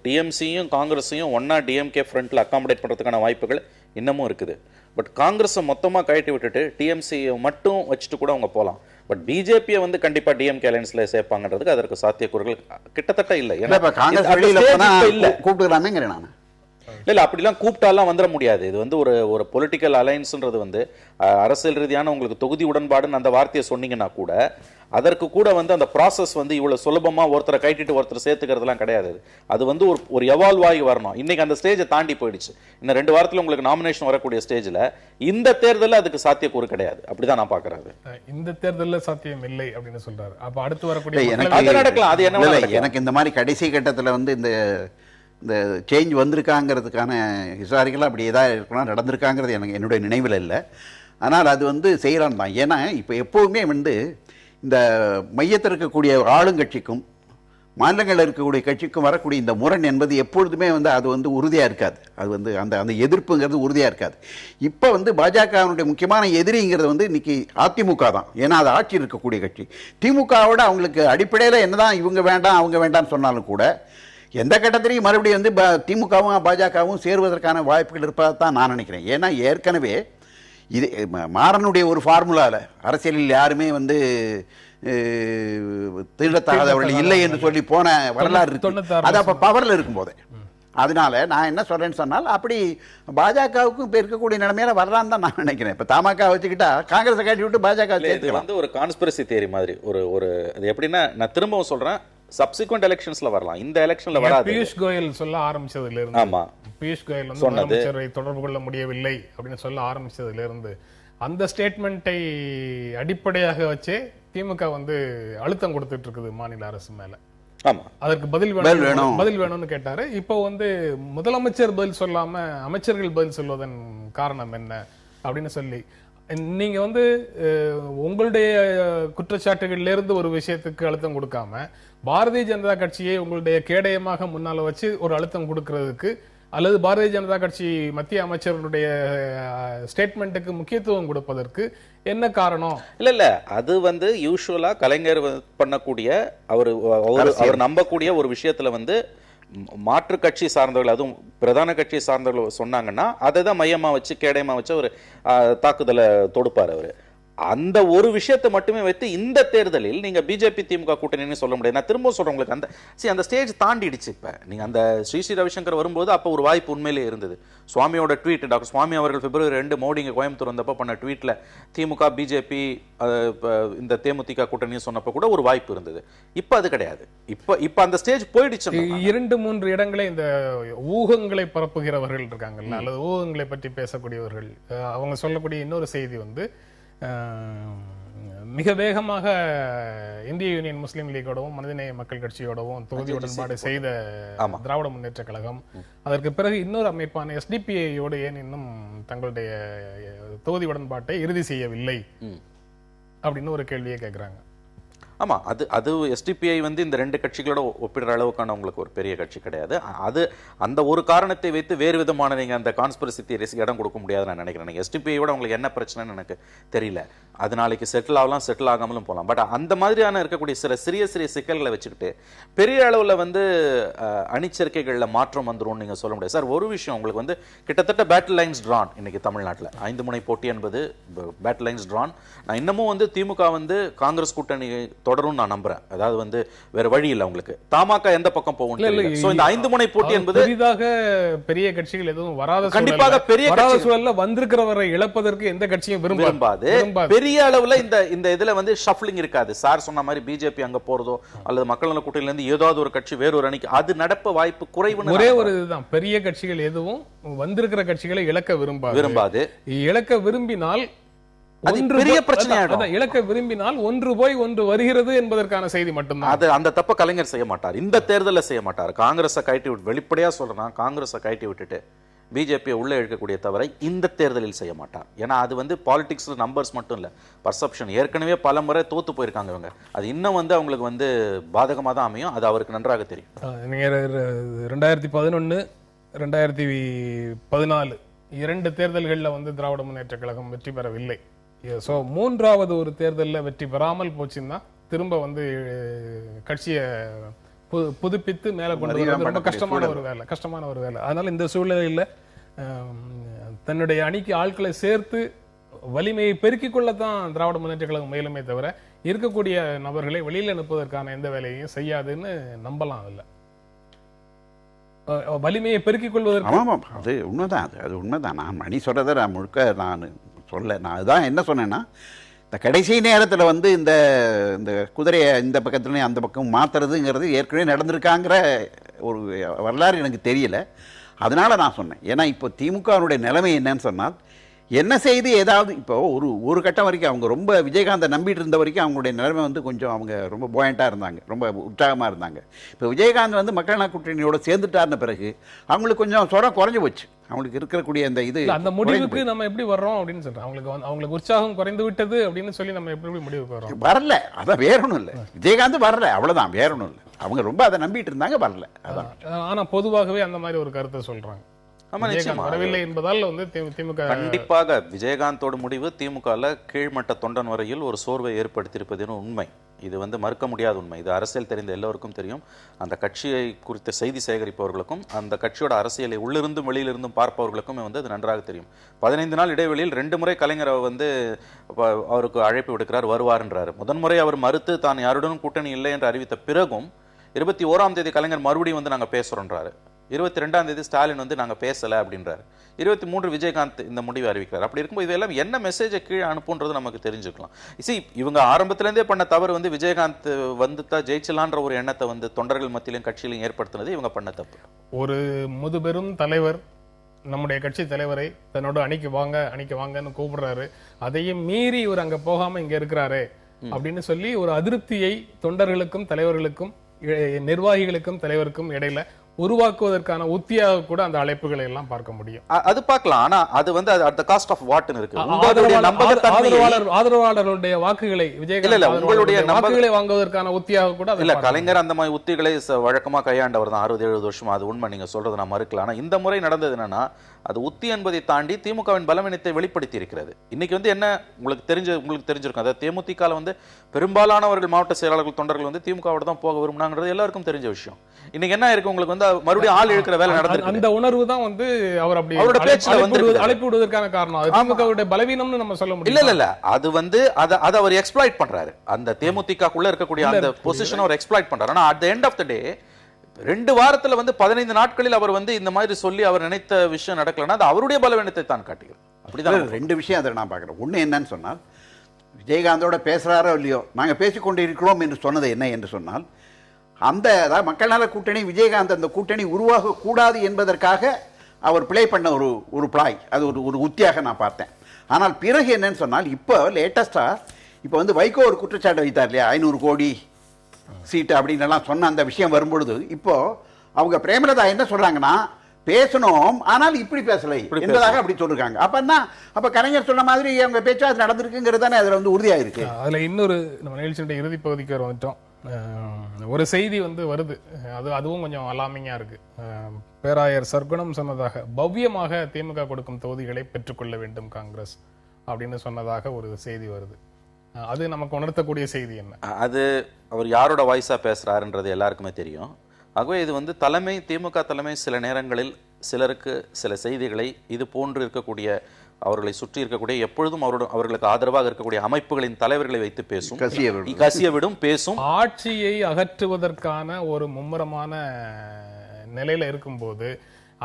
டிஎம்சியும் காங்கிரஸையும் ஒன்னா டிஎம்கே ஃப்ரண்ட்ல அகாமடேட் பண்றதுக்கான வாய்ப்புகள் இன்னமும் இருக்குது. பட் காங்கிரஸை மொத்தமா கழட்டி விட்டுட்டு டிஎம்சியை மட்டும் வச்சுட்டு கூட அவங்க போகலாம். பட் பிஜேபியை வந்து கண்டிப்பா டிஎம்கே அலையன்ஸ்ல சேர்ப்பாங்கன்றதுக்கு அதற்கு சாத்தியக்கூறுகள் கிட்டத்தட்ட இல்லை. இல்ல அப்படிலாம் கூப்பிட்டாலாம் வந்துட முடியாது. இது வந்து ஒரு பொலிட்டிக்கல் அலையன்ஸ்ன்றது வந்து அரசியல் ரீதியான உங்களுக்கு தொகுதி உடன்பாடுன்னு அந்த வார்த்தையை சொன்னீங்கன்னா கூட அதற்கு கூட வந்து அந்த ப்ராசஸ் வந்து இவ்வளவு சுலபமா ஒருத்தரை கைட்டிட்டு ஒருத்தர் சேர்த்துக்கிறதுலாம் கிடையாது. அது வந்து ஒரு எவால்வ் ஆகி வரணும். இன்னைக்கு அந்த ஸ்டேஜை தாண்டி போயிடுச்சு. இன்னும் 2 வாரத்துல உங்களுக்கு நாமினேஷன் வரக்கூடிய ஸ்டேஜ்ல இந்த தேர்தலில் அதுக்கு சாத்தியக்கூறு கிடையாது. அப்படிதான் நான் பாக்குறேன். இந்த தேர்தலில் சாத்தியம் இல்லை அப்படின்னு சொல்றாரு. அப்ப அடுத்து வரக்கூடிய நடக்கலாம். அது என்ன, எனக்கு இந்த மாதிரி கடைசி கட்டத்துல வந்து இந்த சேஞ்ச் வந்திருக்காங்கிறதுக்கான ஹிஸ்டாரிக்கலாக அப்படி ஏதாவது இருக்கலாம் நடந்திருக்காங்கிறது என்னுடைய நினைவில் இல்லை. ஆனால் அது வந்து செய்யலாம் தான். ஏன்னா இப்போ எப்போவுமே வந்து இந்த மையத்தில் இருக்கக்கூடிய ஆளுங்கட்சிக்கும் மாநிலங்களில் இருக்கக்கூடிய கட்சிக்கும் வரக்கூடிய இந்த முரண் என்பது எப்பொழுதுமே வந்து அது வந்து உறுதியாக இருக்காது. அது வந்து அந்த எதிர்ப்புங்கிறது உறுதியாக இருக்காது. இப்போ வந்து பாஜகவினுடைய முக்கியமான எதிரிங்கிறது வந்து இன்னைக்கு அதிமுக தான். ஏன்னா அது ஆட்சியில் இருக்கக்கூடிய கட்சி. திமுகவோட அவங்களுக்கு அடிப்படையில் என்னதான் இவங்க வேண்டாம் அவங்க வேண்டாம்னு சொன்னாலும் கூட எந்த கட்டத்திலையும் மறுபடியும் வந்து திமுகவும் பாஜகவும் சேருவதற்கான வாய்ப்புகள் இருப்பதாக தான் நான் நினைக்கிறேன். ஏன்னா ஏற்கனவே இது மாறனுடைய ஒரு ஃபார்முலாவில் அரசியலில் யாருமே வந்து திருடத்தகாதவர்கள் இல்லை என்று சொல்லி போன வரலாறு இருக்கு. அது அப்போ பவரில் இருக்கும்போது. அதனால நான் என்ன சொல்றேன்னு சொன்னால், அப்படி பாஜகவுக்கும் இப்போ இருக்கக்கூடிய நிலைமையில வரலான்னு தான் நான் நினைக்கிறேன். இப்போ தமாக வச்சுக்கிட்டா காங்கிரஸை காட்டி விட்டு பாஜக வந்து ஒரு கான்ஸ்பிரசி தியரி மாதிரி ஒரு அது எப்படின்னா, நான் திரும்பவும் சொல்றேன், சப்சிக்வெண்ட் எலெக்ஷன்ஸ்ல வரலாம், இந்த எலெக்ஷன்ல வராது. பியூஷ் கோயல் சொல்ல ஆரம்பிச்சதுல இருந்து, ஆமா, பியூஷ் கோயல் வந்து முதலமைச்சரை தொடர்பு கொள்ள முடியவில்லை அப்படின்னு சொல்ல ஆரம்பிச்சதுல இருந்து அந்த ஸ்டேட்மெண்ட்டை அடிப்படையாக வச்சே திமுக வந்து அழுத்தம் கொடுத்துட்டு இருக்குது மாநில அரசு மேல. ஆமா, அதற்கு பதில் வேணும்னு கேட்டாரு. இப்போ வந்து முதலமைச்சர் பதில் சொல்லாம அமைச்சர்கள் பதில் சொல்வதன் காரணம் என்ன அப்படின்னு சொல்லி, நீங்க வந்து உங்களுடைய குற்றச்சாட்டுகள்ல இருந்து ஒரு விஷயத்துக்கு அழுத்தம் கொடுக்காம பாரதிய ஜனதா கட்சியை உங்களுடைய கேடயமாக முன்னால வச்சு ஒரு அழுத்தம் கொடுக்கறதுக்கு அல்லது பாரதிய ஜனதா கட்சி மத்திய அமைச்சர்களுடைய ஸ்டேட்மெண்ட்டுக்கு முக்கியத்துவம் கொடுப்பதற்கு என்ன காரணம்? இல்ல அது வந்து யூசுவலா கலைஞர் பண்ணக்கூடிய அவர் நம்பக்கூடிய ஒரு விஷயத்துல வந்து மாற்று கட்சி சார்ந்தவர்கள், அதுவும் பிரதான கட்சி சார்ந்தவர்கள் சொன்னாங்கன்னா அதை தான் மையமா வச்சு கேடயமா வச்சு ஒரு தாக்குதலை தொடுப்பார் அவரு. அந்த ஒரு விஷயத்தை மட்டுமே வைத்து இந்த தேர்தலில் நீங்க பிஜேபி திமுக கூட்டணின்னு சொல்ல முடியாது. நான் திரும்ப சொல்றேன், உங்களுக்கு அந்த ஸ்டேஜ் தாண்டிடுச்சு. இப்ப நீங்க அந்த ஸ்ரீ ரவிசங்கர் வரும்போது அப்ப ஒரு வாய்ப்பு உண்மையிலேயே இருந்தது. சுவாமியோட ட்வீட், டாக்டர் சுவாமி அவர்கள் February 2 மோடி இங்க கோயம்புத்தூர் வந்தப்ப பண்ண ட்வீட்ல திமுக பிஜேபி இந்த தேமுதிக கூட்டணின்னு சொன்னப்ப கூட ஒரு வாய்ப்பு இருந்தது. இப்ப அது கிடையாது. இப்ப அந்த ஸ்டேஜ் போயிடுச்சு. 2-3 இடங்களை இந்த ஊகங்களை பரப்புகிறவர்கள் இருக்காங்கல்ல, அல்லது ஊகங்களை பற்றி பேசக்கூடியவர்கள், அவங்க சொல்லக்கூடிய இன்னொரு செய்தி வந்து மிக வேகமாக இந்திய யூனியன் முஸ்லீம் லீக்கோடவும் மனிதநேய மக்கள் கட்சியோடவும் தொகுதி உடன்பாடு செய்த திராவிட முன்னேற்ற கழகம் அதற்கு பிறகு இன்னொரு அமைப்பான SDPI-யோடு ஏன் இன்னும் தங்களுடைய தொகுதி உடன்பாட்டை இறுதி செய்யவில்லை அப்படின்னு ஒரு கேள்வியை கேட்கிறாங்க. ஆமா, அது SDPI வந்து இந்த ரெண்டு கட்சிகளோட ஒப்பிடுற அளவுக்கான உங்களுக்கு ஒரு பெரிய கட்சி கிடையாது. அது அந்த ஒரு காரணத்தை வைத்து வேறு விதமான நீங்க அந்த கான்ஸ்பிரசி தியரிஸ்க்கு இடம் கொடுக்க முடியாதுன்னு நான் நினைக்கிறேன். SDPI-யோட உங்களுக்கு என்ன பிரச்சனைன்னு எனக்கு தெரியல. அது நாளைக்கு செட்டில் ஆகலாம், செட்டில் ஆகாமலும் போகலாம். பட் அந்த மாதிரியான இருக்கக்கூடிய சில சிறிய சிக்கல்களை வச்சுக்கிட்டு பெரிய அளவில் வந்து அணிச்சேர்க்கைகளில் மாற்றம் வந்துடும் நீங்க சொல்ல முடியாது. சார், ஒரு விஷயம் உங்களுக்கு வந்து கிட்டத்தட்ட பேட்டில் லைன்ஸ் ட்ரான் இன்னைக்கு தமிழ்நாட்டில் 5 முனை போட்டி என்பது பேட்டில் லைன்ஸ் ட்ரான். நான் இன்னமும் வந்து திமுக வந்து காங்கிரஸ் கூட்டணி தொடரும் நான் நம்புறேன். அதாவது வந்து வேற வழி இல்ல உங்களுக்கு. தமாக எந்த பக்கம் போகும் தெரியல. சோ இந்த 5 முனை போட்டி என்பது பெரிதாக பெரிய கட்சிகள் எதுவும் வராத கண்டிப்பாக பெரிய சூழல்ல வந்திருக்கிறவரை இழப்பதற்கு எந்த கட்சியும் விரும்பாது. பெரிய அளவுல இந்த இதுல வந்து ஷஃப்லிங் இருக்காது. சார் சொன்ன மாதிரி பிஜேபி அங்க போறதோ அல்லது மக்கள் நல கூட்டணியில இருந்து ஏதாவது ஒரு கட்சி வேறொரு அணிக்கு அது நடப்ப வாய்ப்பு குறைவுன்னு ஒரே ஒரு இதுதான். பெரிய கட்சிகள் எதுவும் வந்திருக்கிற கட்சிகளை இழக்க விரும்பாது. இழக்க விரும்பினால் பெரிய பிரச்சனை இலக்க விரும்பினால் ஒன்று போய் ஒன்று வருகிறது என்பதற்கான செய்தி மட்டும்தான். அது அந்த தப்ப கலைஞர் செய்ய மாட்டார், இந்த தேர்தலில் செய்ய மாட்டார். காங்கிரஸை கழட்டி விட்டு, வெளிப்படையா சொல்றேன், காங்கிரஸை கழட்டி விட்டுட்டு பிஜேபியை உள்ள இழுக்கக்கூடிய தவறை இந்த தேர்தலில் செய்ய மாட்டார். ஏன்னா அது வந்து பாலிடிக்ஸ்ல நம்பர்ஸ் மட்டும் இல்ல, பர்செப்ஷன். ஏற்கனவே பல முறை தோத்து போயிருக்காங்க இவங்க. அது இன்னும் வந்து அவங்களுக்கு வந்து பாதகமா தான் அமையும். அது அவருக்கு நன்றாக தெரியும். நீங்க 2011 2014 2 தேர்தல்களில் வந்து திராவிட முன்னேற்ற கழகம் வெற்றி பெறவில்லை. ஸோ 3வது ஒரு தேர்தலில் வெற்றி பெறாமல் போச்சுன்னா திரும்ப வந்து கட்சியை புதுப்பித்து மேலே கொண்டு வரது ரொம்ப கஷ்டமான ஒரு வேலை. அதனால இந்த சூழ்நிலையில் தன்னுடைய அணிக்கு ஆட்களை சேர்த்து வலிமையை பெருக்கிக் கொள்ளத்தான் திராவிட முன்னேற்ற கழகம் முயலுமே தவிர இருக்கக்கூடிய நபர்களை வெளியில் அனுப்புவதற்கான எந்த வேலையும் செய்யாதுன்னு நம்பலாம். இல்லை, வலிமையை பெருக்கிக் கொள்வதற்கு அது உண்மைதான். அது உண்மைதான். நான் மணி சொல்றதை நான் முழுக்க நான் அதுதான் என்ன சொன்னேன்னா, இந்த கடைசி நேரத்தில் வந்து இந்த குதிரையை இந்த பக்கத்துலேயும் அந்த பக்கம் மாற்றுறதுங்கிறது ஏற்கனவே நடந்திருக்காங்கிற ஒரு வரலாறு எனக்கு தெரியல. அதனால் நான் சொன்னேன். ஏன்னா இப்போ திமுகவுடைய நிலைமை என்னன்னு சொன்னால், என்ன செய்து ஏதாவது இப்போ ஒரு கட்டம் வரைக்கும் அவங்க ரொம்ப விஜயகாந்தை நம்பிட்டு இருந்த வரைக்கும் அவங்களுடைய நிலைமை வந்து கொஞ்சம் அவங்க ரொம்ப போயண்ட்டாக இருந்தாங்க, ரொம்ப உற்சாகமாக இருந்தாங்க. இப்போ விஜயகாந்த் வந்து மக்கள் நல கூட்டணியோட சேர்ந்துட்டார்ன பிறகு அவங்களுக்கு கொஞ்சம் சொரம் குறைஞ்சு போச்சு. அவங்களுக்கு இருக்கக்கூடிய அந்த அந்த முடிவுக்கு நம்ம எப்படி வர்றோம் அப்படின்னு சொல்றோம். அவங்களுக்கு உற்சாகம் குறைந்து விட்டது அப்படின்னு சொல்லி நம்ம எப்படி முடிவுக்கு வரோம்? வரல, அதான் வேற ஒன்றும் இல்லை. விஜயகாந்த் வரல, அவ்வளவுதான், வேற ஒன்றும் இல்லை. அவங்க ரொம்ப அதை நம்பிட்டு இருந்தாங்க, வரல. அதான். ஆனா பொதுவாகவே அந்த மாதிரி ஒரு கருத்தை சொல்றாங்க. வரவில்லை என்பதால் வந்து திமுக கண்டிப்பாக விஜயகாந்தோட முடிவு திமுகல கீழ்மட்ட தொண்டன் வரையில் ஒரு சோர்வை ஏற்படுத்தியிருப்பது உண்மை. இது வந்து மறுக்க முடியாத உண்மை. இது அரசியல் தெரிந்த எல்லோருக்கும் தெரியும். அந்த கட்சியை குறித்த செய்தி சேகரிப்பவர்களுக்கும் அந்த கட்சியோட அரசியலை உள்ளிருந்தும் வெளியிலிருந்தும் பார்ப்பவர்களுக்கும் வந்து அது நன்றாக தெரியும். 15 நாள் இடைவெளியில் 2 முறை கலைஞர் வந்து அவருக்கு அழைப்பு விடுக்கிறார், வருவார்ன்றாரு. முதன்முறை அவர் மறுத்து தான் யாருடனும் கூட்டணி இல்லை என்று அறிவித்த பிறகும் 21ஆம் தேதி கலைஞர் மறுபடியும் வந்து நாங்க பேசுறோன்றாரு. 22ஆம் தேதி ஸ்டாலின் வந்து நாங்க பேசல அப்படின்றாரு. 23 விஜயகாந்த் இந்த முடிவை அறிவிக்கிறார். அப்படி இருக்கும்போது இதெல்லாம் என்ன மெசேஜை கீழே அனுப்புன்றது நமக்கு தெரிஞ்சுக்கலாம். இவங்க ஆரம்பத்திலேருந்தே பண்ண தவறு வந்து விஜயகாந்த் வந்துதான் ஜெயிச்சலான்ற ஒரு எண்ணத்தை வந்து தொண்டர்கள் மத்தியிலும் கட்சியிலும் ஏற்படுத்தினது இவங்க பண்ண தப்பு. ஒரு முதுபெரும் தலைவர் நம்முடைய கட்சி தலைவரை தன்னோட அணிக்கு வாங்கன்னு கூப்பிடுறாரு. அதையும் மீறி இவர் அங்க போகாம இங்க இருக்கிறாரு அப்படின்னு சொல்லி ஒரு அதிருப்தியை தொண்டர்களுக்கும் தலைவர்களுக்கும் நிர்வாகிகளுக்கும் தலைவருக்கும் இடையில உருவாக்குவதற்கான உத்தியாக கூட அந்த அழைப்புகளை எல்லாம் பார்க்க முடியும். அது பார்க்கலாம். ஆனா அது வந்து அட் தி காஸ்ட் ஆஃப் வாட்னு இருக்கு. உங்களுடைய நம்பகத்தன்மையை ஆதரவாளர்களுடைய வாக்குகளை விஜயகாந்த் உங்களுடைய வாக்குகளை வாங்குவதற்கான உத்தியாக கூட இல்ல கலைஞர் அந்த மாதிரி உத்திகளை வழக்கமா கையாண்டவர் தான் 60-70 வருஷமா. அது உண்மை, நீங்க சொல்றது நான் மறுக்கல. ஆனா இந்த முறை நடந்தது என்னன்னா அது உத்தி என்பதை தாண்டி திமுகவின் பலவீனத்தை வெளிப்படுத்தி இருக்கிறது. இன்னைக்கு வந்து என்ன உங்களுக்கு தெரிஞ்சிருக்கும். அதாவது தேமுதிகல வந்து பெரும்பாலானவர்கள் மாவட்ட செயலாளர்கள் தொண்டர்கள் வந்து திமுகவோட தான் போக விரும்பினாங்கிறது எல்லாருக்கும் தெரிஞ்ச விஷயம். இன்னைக்கு என்ன இருக்கு உங்களுக்கு வந்து மறுபடியும் ஆள் இழுக்கிற வேலை நடந்திருக்கு. அந்த உணர்வு தான் வந்து அவர் அப்படி அவரோட பேச்சுல வந்து அழைப்பு விடுவதற்கான காரணம் திமுகவுடைய பலவீனம்னு நம்ம சொல்ல முடியும். இல்ல அது வந்து அதை அவர் எக்ஸ்ப்ளாய்ட் பண்றாரு. அந்த தேமுதிகக்குள்ள இருக்கக்கூடிய அந்த பொசிஷனை அவர் எக்ஸ்ப்ளாய்ட் பண்றாரு. ஆனா at the end of the day 2 வாரத்துல வந்து 15 நாட்களில் அவர் வந்து இந்த மாதிரி சொல்லி அவர் நினைத்த விஷயம் நடக்கலன்னா அது அவருடைய பலவீனத்தை தான் காட்டுகிறது. அப்படிதான் 2 விஷயம் அதை நான் பார்க்குறேன். ஒன்று என்னன்னு சொன்னால், விஜயகாந்தோட பேசுகிறாரோ இல்லையோ, நாங்கள் பேசிக்கொண்டு இருக்கிறோம் என்று சொன்னது என்ன என்று சொன்னால், அந்த அதாவது மக்கள் நல கூட்டணி விஜயகாந்த் அந்த கூட்டணி உருவாகக்கூடாது என்பதற்காக அவர் பிளே பண்ண ஒரு பிளாய், அது ஒரு உத்தியாக நான் பார்த்தேன். ஆனால் பிறகு என்னன்னு சொன்னால், இப்போ லேட்டஸ்டாக இப்போ வந்து வைகோ ஒரு குற்றச்சாட்டு வைத்தார் இல்லையா, 500 கோடி சீட்டு அப்படின்னு எல்லாம் சொன்ன அந்த விஷயம் வரும்பொழுது இப்போ அவங்க பிரேமலதா என்ன சொல்றாங்கன்னா, பேசணும் ஆனால் இப்படி பேசலை என்பதாக அப்படி சொல்லிருக்காங்க. அப்ப கலைஞர் சொன்ன மாதிரி அவங்க பேச்சு நடந்திருக்குங்கிறது தானே அதுல வந்து உறுதியா இருக்கு. அதுல இன்னொரு நம்ம நிகழ்ச்சியுடைய இறுதி பகுதிக்கு வந்துட்டோம். ஒரு செய்தி வந்து வருது, அதுவும் கொஞ்சம் அலாமிங்கா இருக்கு. பேராயர் சர்க்குணம் சொன்னதாக பவ்யமாக திமுக கொடுக்கும் தொகுதிகளை பெற்றுக்கொள்ள வேண்டும் காங்கிரஸ் அப்படின்னு சொன்னதாக ஒரு செய்தி வருது. அது நமக்கு உணர்த்தக்கூடிய செய்தி என்ன? அது அவர் யாரோட வாய்ஸா பேசுறாருன்றது எல்லாருக்குமே தெரியும். ஆகவே இது வந்து திமுக தலைமை சில நேரங்களில் சிலருக்கு சில செய்திகளை இது போன்று இருக்கக்கூடிய அவர்களை சுற்றி இருக்கக்கூடிய எப்பொழுதும் அவர்களுக்கு ஆதரவாக இருக்கக்கூடிய அமைப்புகளின் தலைவர்களை வைத்து பேசும், கசியவிடும் பேசும். ஆட்சியை அகற்றுவதற்கான ஒரு மும்முரமான நிலையில இருக்கும்போது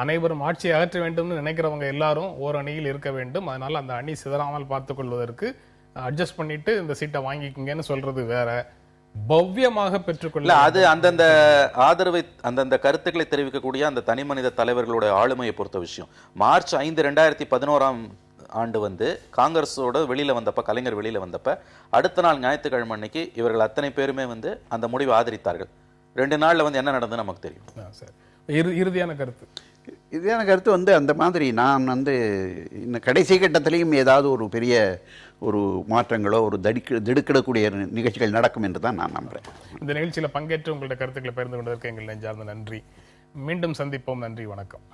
அனைவரும் ஆட்சியை அகற்ற வேண்டும் நினைக்கிறவங்க எல்லாரும் ஓர் அணியில் இருக்க வேண்டும். அதனால அந்த அணி சிதறாமல் பார்த்துக் கொள்வதற்கு அட்ஜஸ்ட் பண்ணிட்டு இந்த சீட்டை வாங்கிக்கங்கன்னு சொல்றது வேற, பவ்யமாக பெற்றுக்கொள்ள அது அந்தந்த ஆதரவை அந்தந்த கருத்துக்களை தெரிவிக்கக்கூடிய அந்த தனி மனித தலைவர்களுடைய ஆளுமையை பொறுத்த விஷயம். மார்ச் 5, 2011 வந்து காங்கிரஸோட வெளியில வந்தப்ப, கலைஞர் வெளியில வந்தப்ப அடுத்த நாள் ஞாயிற்றுக்கிழமை அன்னைக்கு இவர்கள் அத்தனை பேருமே வந்து அந்த முடிவை ஆதரித்தார்கள். 2 நாள்ல வந்து என்ன நடந்தது நமக்கு தெரியும். இறுதியான கருத்து வந்து அந்த மாதிரி நான் வந்து இந்த கடைசி கட்டத்திலையும் ஏதாவது ஒரு பெரிய ஒரு மாற்றங்களோ ஒரு திடுக்கிடக்கூடிய நிகழ்ச்சிகள் நடக்கும் என்று தான் நான் நம்புறேன். இந்த நிகழ்ச்சியில் பங்கேற்று உங்களுடைய கருத்துக்களை பகிர்ந்து கொண்டதற்கு எங்கள் நெஞ்சார்ந்த நன்றி. மீண்டும் சந்திப்போம். நன்றி, வணக்கம்.